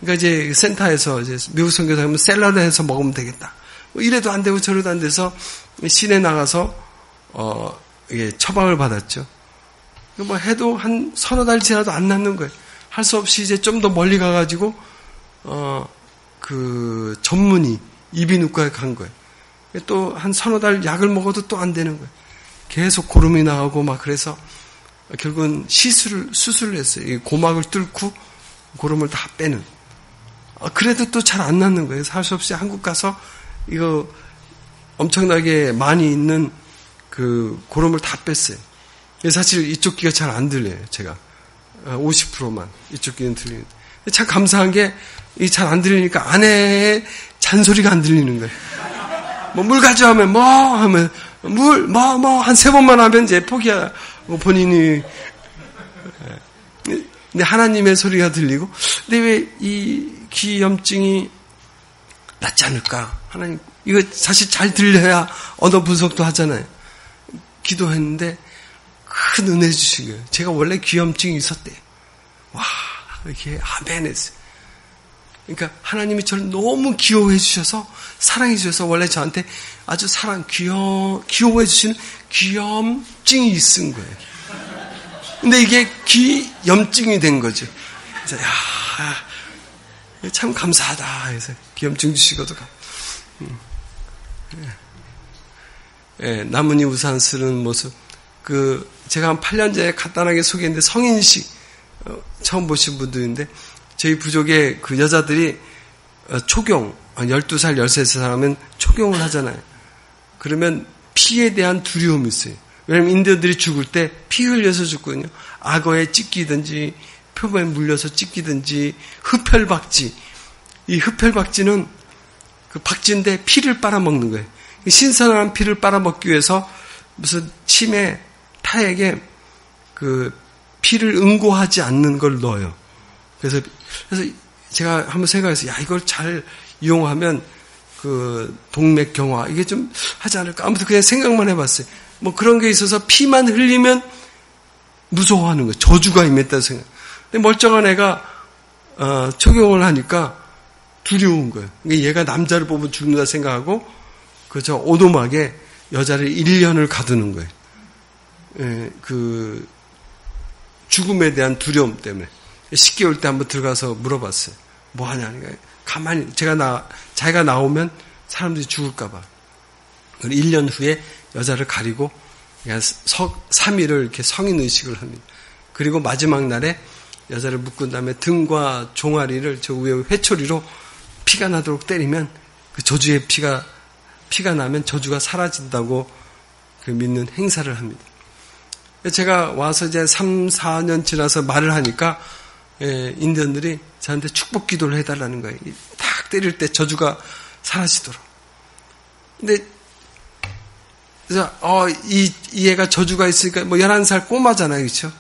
그러니까 이제 센터에서 이제 미국 선교사 하면 샐러드 해서 먹으면 되겠다. 이래도 안 되고 저래도 안 돼서 시내 나가서 이게 처방을 받았죠. 해도 한 서너 달 지나도 안 낫는 거예요. 할 수 없이 이제 좀 더 멀리 가가지고 전문의 이비인후과에 간 거예요. 또 한 서너 달 약을 먹어도 또 안 되는 거예요. 계속 고름이 나오고 막 그래서 결국은 수술을 했어요. 이 고막을 뚫고 고름을 다 빼는. 그래도 또 잘 안 낫는 거예요. 할 수 없이 한국 가서 이거 엄청나게 많이 있는 고름을 다 뺐어요. 사실 이쪽 귀가 잘 안 들려요. 제가 50%만 이쪽 귀는 들리는데 참 감사한 게 잘 안 들리니까 아내의 잔소리가 안 들리는 거예요. 물 가져오면 하면 물 한 3번만 하면 이제 포기하고 본인이. 근데 하나님의 소리가 들리고 근데 왜 이 귀 염증이 낫지 않을까? 하나님 이거 사실 잘 들려야 언어 분석도 하잖아요. 기도했는데 큰 은혜 주신 거예요. 제가 원래 귀염증이 있었대요. 와, 이렇게 아멘 했어요. 그러니까 하나님이 저를 너무 귀여워해 주셔서 사랑해 주셔서 원래 저한테 아주 귀여워해 주시는 귀염증이 있은 거예요. 근데 이게 귀염증이 된 거죠. 그래서 참 감사하다 해서 귀염증 주시고도 나뭇잎 우산 쓰는 모습. 제가 한 8년 전에 간단하게 소개했는데 성인식 처음 보신 분들인데 저희 부족의 여자들이 초경, 12살, 13살 하면 초경을 하잖아요. 그러면 피에 대한 두려움이 있어요. 왜냐면 인디언들이 죽을 때 피 흘려서 죽거든요. 악어에 찢기든지 표범에 물려서 찢기든지 흡혈박쥐. 이 흡혈박쥐는 박쥐인데 피를 빨아먹는 거예요. 신선한 피를 빨아먹기 위해서 무슨 침에 타액에 피를 응고하지 않는 걸 넣어요. 그래서 제가 한번 생각해서 이걸 잘 이용하면 동맥경화 이게 좀 하지 않을까. 아무튼 그냥 생각만 해봤어요. 그런 게 있어서 피만 흘리면 무서워하는 거예요. 저주가 임했다 생각. 근데 멀쩡한 애가 적용을 하니까 두려운 거예요. 그러니까 얘가 남자를 보면 죽는다 생각하고 그저 오도막에 여자를 1년을 가두는 거예요. 예, 그 죽음에 대한 두려움 때문에 10개월 때 한번 들어가서 물어봤어요. 뭐 하냐? 그러니까 가만히 자기가 나오면 사람들이 죽을까 봐. 1년 후에 여자를 가리고 3일을 이렇게 성인 의식을 합니다. 그리고 마지막 날에 여자를 묶은 다음에 등과 종아리를 저 위에 회초리로 피가 나도록 때리면 그 저주의 피가 나면 저주가 사라진다고 그 믿는 행사를 합니다. 제가 와서 이제 3, 4년 지나서 말을 하니까 인디언들이 저한테 축복 기도를 해달라는 거예요. 탁 때릴 때 저주가 사라지도록. 근데 그래서 이 애가 저주가 있으니까 뭐 11살 꼬마잖아요. 그렇죠?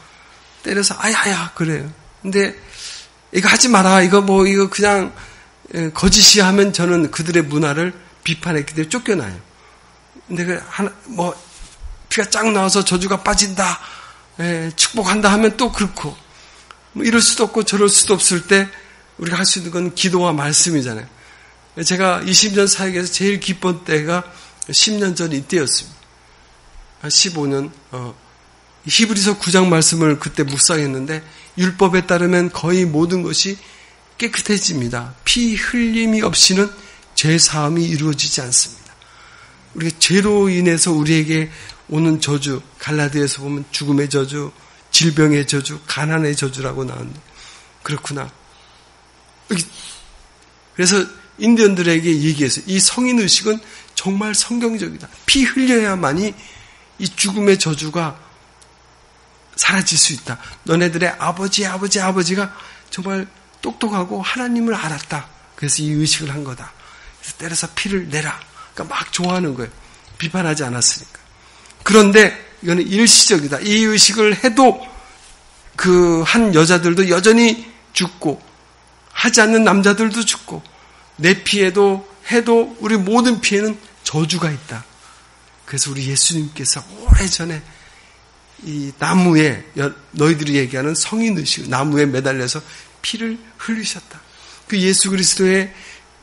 때려서 아야 그래요. 근데 이거 하지 마라. 이거 그냥 거짓이야 하면 저는 그들의 문화를 비판했기 때문에 쫓겨나요. 근데 피가 쫙 나와서 저주가 빠진다. 축복한다 하면 또 그렇고 뭐 이럴 수도 없고 저럴 수도 없을 때 우리가 할 수 있는 건 기도와 말씀이잖아요. 제가 20년 사역에서 제일 기뻤던 때가 10년 전 이때였습니다. 15년 히브리서 9장 말씀을 그때 묵상했는데 율법에 따르면 거의 모든 것이 깨끗해집니다. 피 흘림이 없이는 죄 사함이 이루어지지 않습니다. 우리가 죄로 인해서 우리에게 오는 저주, 갈라디아에서 보면 죽음의 저주, 질병의 저주, 가난의 저주라고 나왔는데 그렇구나. 그래서 인디언들에게 얘기했어요. 이 성인의식은 정말 성경적이다. 피 흘려야만이 이 죽음의 저주가 사라질 수 있다. 너네들의 아버지가 정말 똑똑하고 하나님을 알았다. 그래서 이 의식을 한 거다. 그래서 때려서 피를 내라. 그러니까 막 좋아하는 거예요. 비판하지 않았으니까. 그런데 이거는 일시적이다. 이 의식을 해도 그 한 여자들도 여전히 죽고 하지 않는 남자들도 죽고 내 피에도 해도 우리 모든 피에는 저주가 있다. 그래서 우리 예수님께서 오래전에 이 나무에 너희들이 얘기하는 성인의식 나무에 매달려서 피를 흘리셨다. 그 예수 그리스도의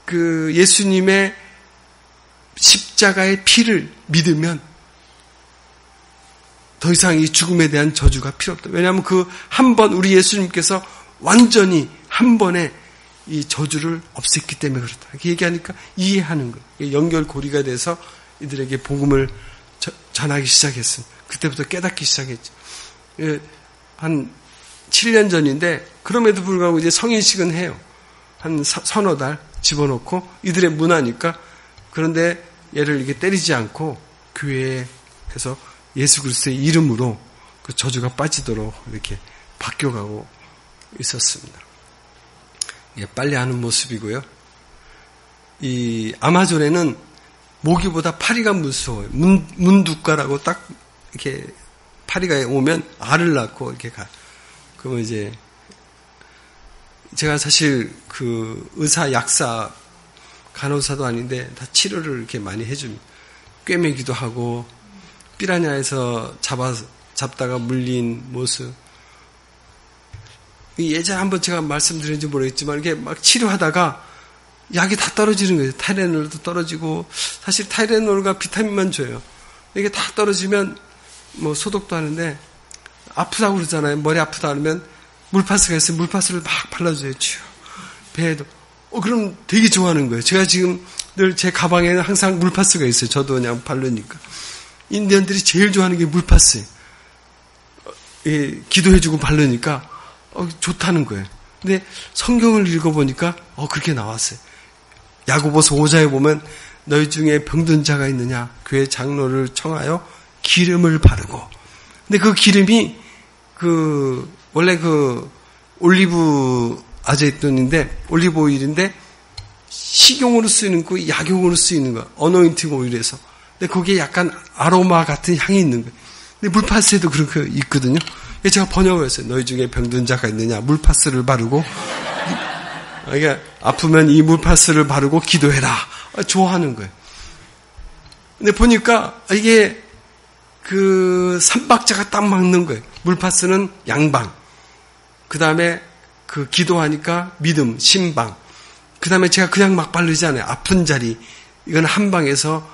그 예수님의 십자가의 피를 믿으면 더 이상 이 죽음에 대한 저주가 필요 없다. 왜냐하면 그 한 번 우리 예수님께서 완전히 한 번에 이 저주를 없앴기 때문에 그렇다. 이렇게 얘기하니까 이해하는 거예요. 연결고리가 돼서 이들에게 복음을 전하기 시작했습니다. 그때부터 깨닫기 시작했죠. 한 7년 전인데 그럼에도 불구하고 이제 성인식은 해요. 한 서너 달 집어넣고 이들의 문화니까. 그런데 얘를 이렇게 때리지 않고 교회에서 예수 그리스도의 이름으로 그 저주가 빠지도록 이렇게 바뀌어가고 있었습니다. 이게 빨리 하는 모습이고요. 이 아마존에는 모기보다 파리가 무서워요. 문두가라고 딱 이렇게 파리가 오면 알을 낳고 이렇게 가. 그러면 이제 제가 사실 그 의사, 약사, 간호사도 아닌데 다 치료를 이렇게 많이 해줍니다. 꿰매기도 하고 피라냐에서 잡다가 물린 모습. 예전에 한번 제가 말씀드렸는지 모르겠지만 이렇게 막 치료하다가 약이 다 떨어지는 거예요. 타이레놀도 떨어지고 사실 타이레놀과 비타민만 줘요. 이게 다 떨어지면 뭐 소독도 하는데 아프다고 그러잖아요. 머리 아프다 하면 물파스가 있으면 물파스를 막 발라줘요. 배에도. 그럼 되게 좋아하는 거예요. 제가 지금 늘 제 가방에는 항상 물파스가 있어요. 저도 그냥 바르니까. 인디언들이 제일 좋아하는 게 물파스예요. 기도해주고 바르니까 좋다는 거예요. 근데 성경을 읽어보니까 그렇게 나왔어요. 야고보서 5장에 보면 너희 중에 병든 자가 있느냐 교회 장로를 청하여 기름을 바르고. 근데 그 기름이 원래 올리브 아제톤인데 올리브 오일인데 식용으로 쓰이는 거 약용으로 쓰이는 거 어노인팅 오일에서. 근데 거기에 약간 아로마 같은 향이 있는 거예요. 근데 물파스에도 그렇게 있거든요. 제가 번역을 했어요. 너희 중에 병든 자가 있느냐 물파스를 바르고 그러니까 아프면 이 물파스를 바르고 기도해라. 좋아하는 거예요. 근데 보니까 이게 그 삼박자가 딱 맞는 거예요. 물파스는 양방. 그 다음에 그 기도하니까 믿음, 신방. 그 다음에 제가 그냥 막 바르지 않아요. 아픈 자리. 이건 한 방에서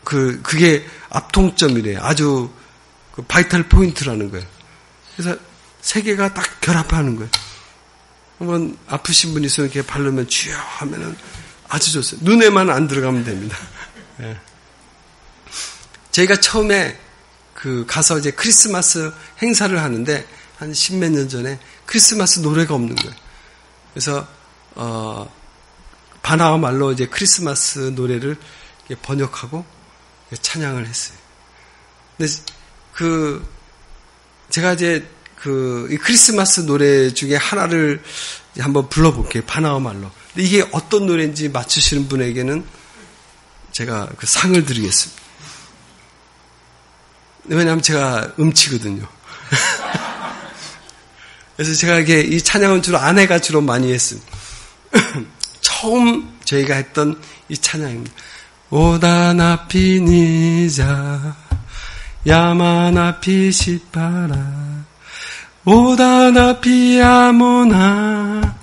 그게 앞통점이래요. 아주 그 바이탈 포인트라는 거예요. 그래서 세 개가 딱 결합하는 거예요. 한번 아프신 분 있으면 이렇게 바르면 주여 하면은 아주 좋습니다. 눈에만 안 들어가면 됩니다. 네. 저희가 처음에 가서 이제 크리스마스 행사를 하는데 한 10몇 년 전에 크리스마스 노래가 없는 거예요. 그래서, 바나와 말로 이제 크리스마스 노래를 번역하고 찬양을 했어요. 근데 제가 이제 이 크리스마스 노래 중에 하나를 한번 불러볼게요. 바나와 말로. 근데 이게 어떤 노래인지 맞추시는 분에게는 제가 그 상을 드리겠습니다. 왜냐하면 제가 음치거든요. 그래서 제가 이 찬양은 주로 아내가 주로 많이 했습니다. 처음 저희가 했던 이 찬양입니다. 오다나 피니자 야마나 피시파라 오다나 피아모나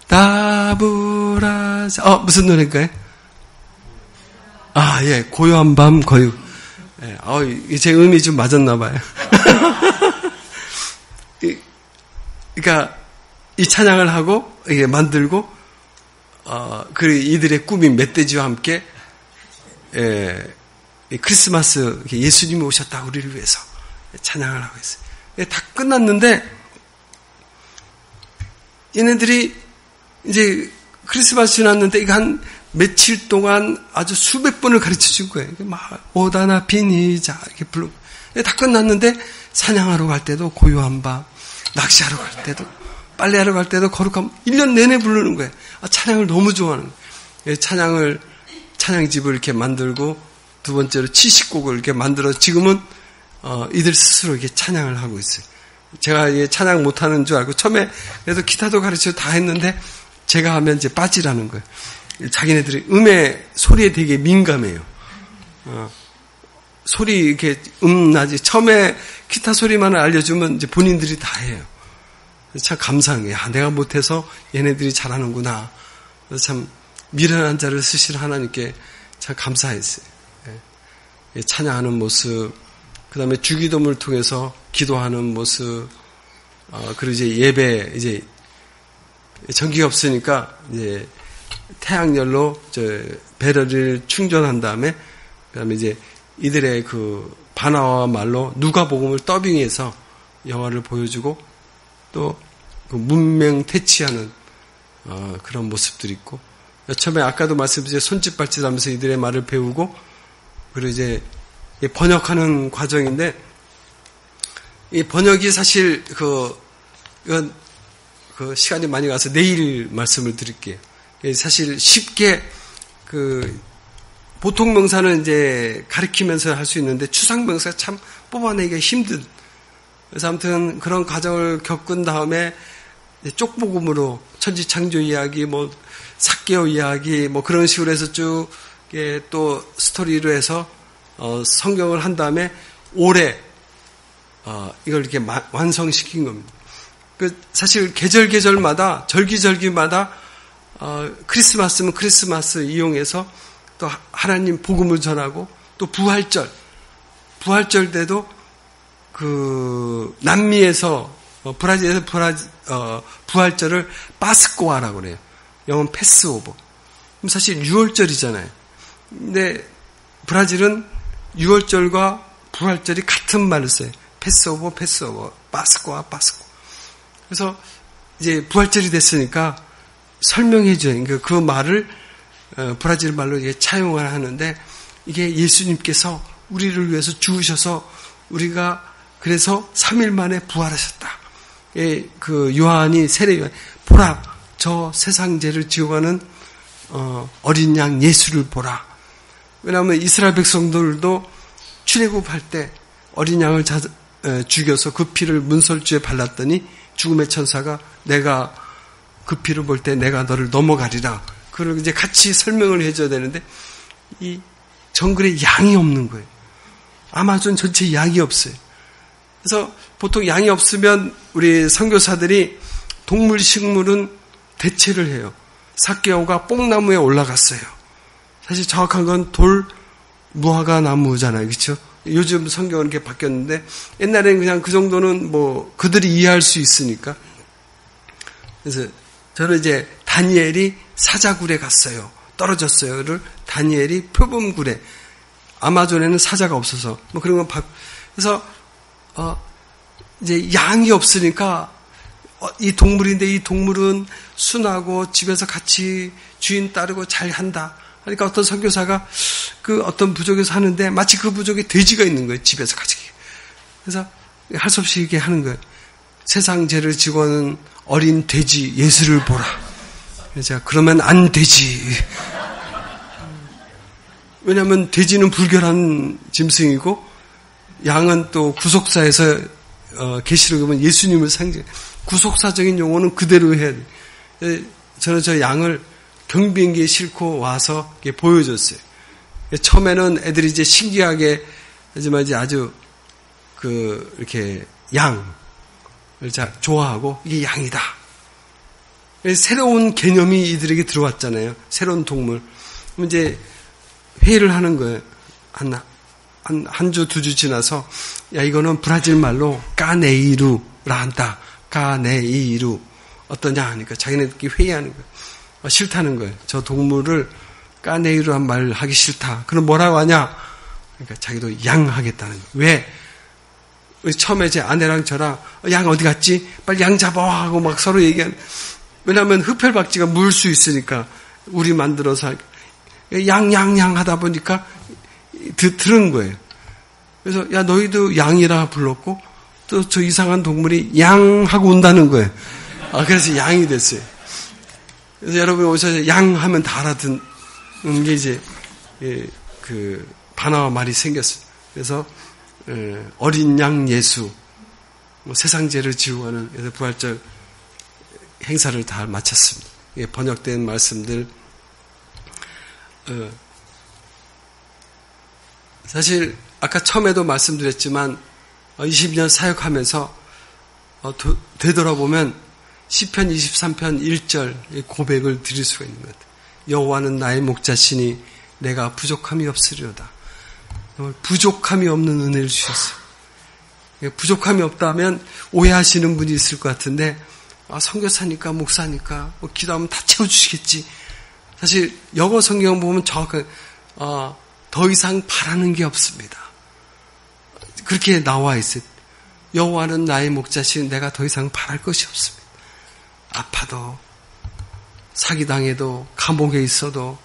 다부라자 무슨 노래인가요? 예, 고요한 밤 거유. 예, 제 음이 좀 맞았나 봐요. 그러니까 이 찬양을 하고 이게 만들고 그리고 이들의 꿈이 멧돼지와 함께 크리스마스 예수님이 오셨다 우리를 위해서 찬양을 하고 있어요. 다 끝났는데 얘네들이 이제 크리스마스 지났는데 이거 한 며칠 동안 아주 수백 번을 가르쳐 준 거예요. 막 오다나 비니자 이렇게 부르고 다 끝났는데 사냥하러 갈 때도 고요한 밤, 낚시하러 갈 때도 빨래하러 갈 때도 거룩한 1년 내내 부르는 거예요. 찬양을 너무 좋아하는 거예요. 찬양집을 이렇게 만들고 두 번째로 70곡을 이렇게 만들어 지금은 이들 스스로 이렇게 찬양을 하고 있어요. 제가 찬양 못하는 줄 알고 처음에 그래도 기타도 가르치고 다 했는데 제가 하면 이제 빠지라는 거예요. 자기네들이 음의 소리에 되게 민감해요. 소리 이렇게 나지. 처음에 기타 소리만을 알려주면 이제 본인들이 다 해요. 참 감사한 거예요. 내가 못해서 얘네들이 잘하는구나. 그래서 참 미련한 자를 쓰실 하나님께 참 감사했어요. 찬양하는 모습, 그 다음에 주기도문을 통해서 기도하는 모습, 그리고 이제 예배, 이제 전기가 없으니까 이제 태양열로 배럴을 충전한 다음에, 그 다음에 이제 이들의 바나와 말로 누가복음을 더빙해서 영화를 보여주고 또 문명 퇴치하는 그런 모습들이 있고, 처음에 아까도 말씀드린 손짓 발짓 하면서 이들의 말을 배우고, 그리고 이제 번역하는 과정인데, 이 번역이 사실 이건 시간이 많이 가서 내일 말씀을 드릴게요. 사실 쉽게 보통 명사는 이제 가리키면서 할 수 있는데 추상 명사 참 뽑아내기가 힘든. 그래서 아무튼 그런 과정을 겪은 다음에 쪽복음으로 천지창조 이야기, 삭개오 이야기, 그런 식으로 해서 쭉 또 스토리로 해서 성경을 한 다음에 올해 이걸 이렇게 완성시킨 겁니다. 사실 계절마다 절기마다 크리스마스면 크리스마스 이용해서 또 하나님 복음을 전하고, 또 부활절 때도 남미에서 브라질에서 부활절을 파스코아라고 그래요. 영어는 패스오버. 그럼 사실 6월절이잖아요. 근데 브라질은 6월절과 부활절이 같은 말을 써요. 패스오버, 파스코아. 그래서 이제 부활절이 됐으니까 설명해줘요. 그 말을 브라질 말로 차용을 하는데, 이게 예수님께서 우리를 위해서 죽으셔서 우리가 그래서 3일 만에 부활하셨다. 요한이 세례 요한, 보라, 저 세상 죄를 지어가는 어린 양 예수를 보라. 왜냐하면 이스라엘 백성들도 출애굽할 때 어린 양을 죽여서 그 피를 문설주에 발랐더니 죽음의 천사가 내가 그 피를 볼 때 내가 너를 넘어가리라. 그걸 이제 같이 설명을 해줘야 되는데, 이 정글에 양이 없는 거예요. 아마존 전체에 양이 없어요. 그래서 보통 양이 없으면 우리 선교사들이 동물, 식물은 대체를 해요. 삭개오가 뽕나무에 올라갔어요. 사실 정확한 건 돌 무화과 나무잖아요. 그렇죠? 요즘 성경은 이렇게 바뀌었는데 옛날에는 그냥 그 정도는 뭐 그들이 이해할 수 있으니까. 그래서 저는 이제 다니엘이 사자굴에 갔어요. 떨어졌어요를 다니엘이 표범굴에, 아마존에는 사자가 없어서 뭐 그런 건 그래서 이제 양이 없으니까 이 동물인데 이 동물은 순하고 집에서 같이 주인 따르고 잘 한다. 그러니까 어떤 선교사가 그 어떤 부족에서 하는데 마치 그 부족에 돼지가 있는 거예요. 집에서 같이. 그래서 할 수 없이 이렇게 하는 거예요. 세상 죄를 지고 오는 어린 돼지 예수를 보라. 제가 그러면 안 되지. 왜냐하면 돼지는 불결한 짐승이고 양은 또 구속사에서 계시록 보면 예수님을 상징. 구속사적인 용어는 그대로 해야 돼. 저는 저 양을 경비행기에 싣고 와서 이렇게 보여줬어요. 처음에는 애들이 이제 신기하게 하지만 이제 아주 이렇게 양을 좋아하고 이게 양이다. 새로운 개념이 이들에게 들어왔잖아요. 새로운 동물. 그럼 이제 회의를 하는 거예요. 한 주, 2주 지나서, 야, 이거는 브라질 말로 까네이루라 한다. 까네이루. 어떠냐 하니까 자기네들끼리 회의하는 거예요. 싫다는 거예요. 저 동물을 까네이루란 말 하기 싫다. 그럼 뭐라고 하냐? 그러니까 자기도 양 하겠다는 거예요. 왜? 처음에 제 아내랑 저랑 양 어디 갔지? 빨리 양 잡아! 하고 막 서로 얘기하는. 왜냐하면 흡혈박쥐가 물 수 있으니까 우리 만들어서 양 하다 보니까 들은 거예요. 그래서 야 너희도 양이라 불렀고 또 저 이상한 동물이 양 하고 온다는 거예요. 그래서 양이 됐어요. 그래서 여러분 오셔서 양 하면 다 알아듣는 게 이제 그 반어와 말이 생겼어요. 그래서 어린 양 예수, 세상 죄를 지우고 하는 부활절 행사를 다 마쳤습니다. 번역된 말씀들. 사실 아까 처음에도 말씀드렸지만 20년 사역하면서 되돌아보면 시편 23편 1절 고백을 드릴 수가 있는 것 같아요. 여호와는 나의 목자시니 내가 부족함이 없으리로다. 부족함이 없는 은혜를 주셨어요. 부족함이 없다면 오해하시는 분이 있을 것 같은데 선교사니까 목사니까 뭐 기도하면 다 채워주시겠지. 사실 영어 성경 보면 정확하게 더 이상 바라는 게 없습니다. 그렇게 나와 있어요. 여호와는 나의 목자시니 내가 더 이상 바랄 것이 없습니다. 아파도 사기당해도 감옥에 있어도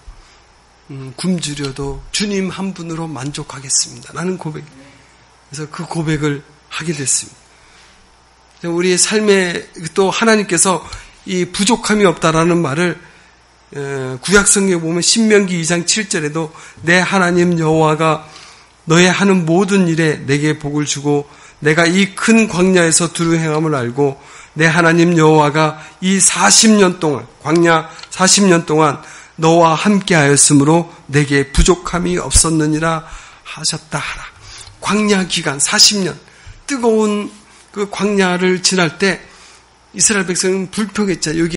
굶주려도 주님 한 분으로 만족하겠습니다. 라는 고백. 그래서 그 고백을 하게 됐습니다. 우리의 삶에 또 하나님께서 이 부족함이 없다라는 말을 구약성경에 보면 신명기 2장 7절에도 내 하나님 여호와가 너의 하는 모든 일에 내게 복을 주고 내가 이 큰 광야에서 두루 행함을 알고 내 하나님 여호와가 이 40년 동안 광야 40년 동안 너와 함께 하였으므로 내게 부족함이 없었느니라 하셨다 하라. 광야 기간 40년 뜨거운 그 광야를 지날 때 이스라엘 백성은 불평했잖아요. 여기